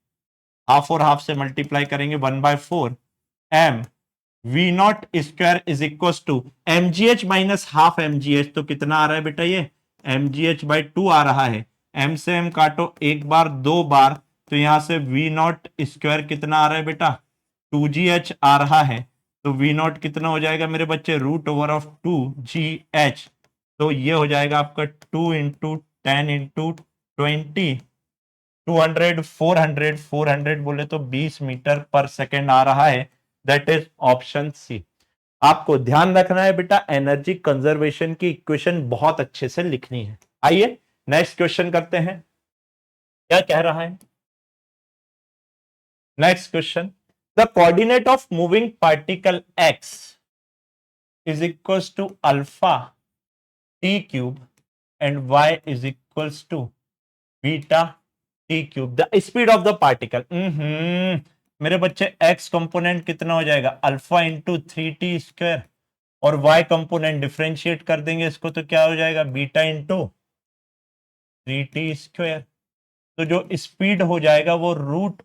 हाफ और हाफ से मल्टीप्लाई करेंगे 1/4 m v0 square is equals to mgh minus half mgh, तो कितना आ रहा है बेटा? ये mgh/2 आ रहा है। m से m काटो, एक बार दो बार, तो यहां से v0 स्क्वायर कितना आ रहा है बेटा? 2gh आ रहा है। तो v0 कितना हो जाएगा मेरे बच्चे? √2gh। तो ये हो जाएगा आपका 2 × 10 × 20, 200, 400 बोले तो 20 मीटर पर सेकेंड आ रहा है। That is option C. आपको ध्यान रखना है बेटा, एनर्जी कंजर्वेशन की इक्वेशन बहुत अच्छे से लिखनी है। आइए नेक्स्ट क्वेश्चन करते हैं, क्या कह रहा है next question. The coordinate of moving particle x is equals to alpha t cube and y is equals to beta t cube. The speed of the particle, मेरे बच्चे x कंपोनेंट कितना हो जाएगा? अल्फा इंटू 3t स्क्वायर, और y component differentiate कर देंगे इसको, तो क्या हो जाएगा? Beta into 3t square. तो जो स्पीड हो जाएगा वो root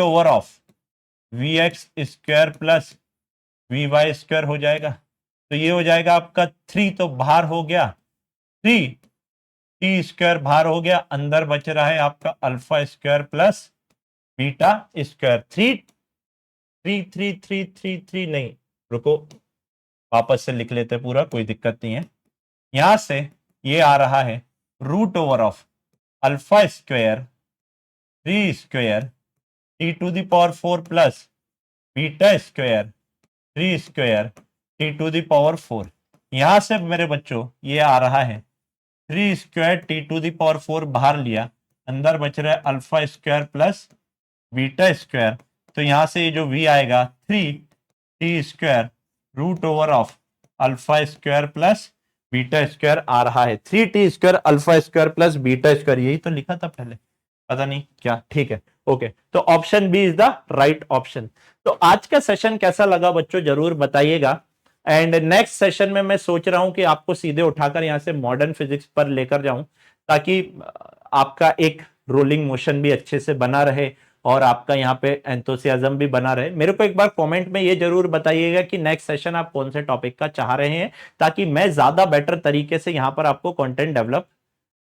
over of vx square plus vy square हो जाएगा। तो ये हो जाएगा आपका 3, तो बाहर हो गया 3t स्क्वायर, बाहर हो गया, अंदर बच रहा है आपका alpha square plus beta square. 3 नहीं, रुको वापस से लिख लेते पूरा, कोई दिक्कत नहीं है। यहां से ये आ रहा है root over of alpha square 3 square t⁴ plus beta square 3 square t⁴। यहां से मेरे बच्चों ये आ रहा है 3 स्क्वायर t⁴ बाहर लिया, अंदर बच रहा है alpha square plus beta square. तो यहां से ये जो v आएगा 3t square root over of alpha square plus beta square आ रहा है। 3t square alpha square plus beta square, यही तो लिखा था पहले, पता नहीं क्या। ठीक है, ओके, तो option B is the right option. तो आज का सेशन कैसा लगा बच्चों जरूर बताइएगा। एंड नेक्स्ट सेशन में मैं सोच रहा हूं कि आपको सीधे उठाकर यहां से मॉडर्न फिजिक्स पर लेकर जाऊं, ताकि आपका एक रोलिंग मोशन भी अच्छे से बना रहे और आपका यहाँ पे एंथुसियाज्म भी बना रहे। मेरे को एक बार कमेंट में ये जरूर बताइएगा कि नेक्स्ट सेशन आप कौन से टॉपिक का चाह रहे हैं, ताकि मैं ज्यादा बेटर तरीके से यहाँ पर आपको कंटेंट डेवलप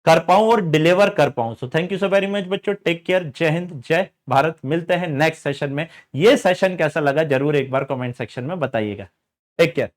कर पाऊं और डिलीवर कर पाऊं। So thank you so very much बच्चों, टेक केयर, जय हिंद जय भारत। मिलते हैं नेक्स्ट सेशन में। ये सेशन कैसा लगा जरूर एक बार कमेंट सेक्शन में बताइएगा। Take care.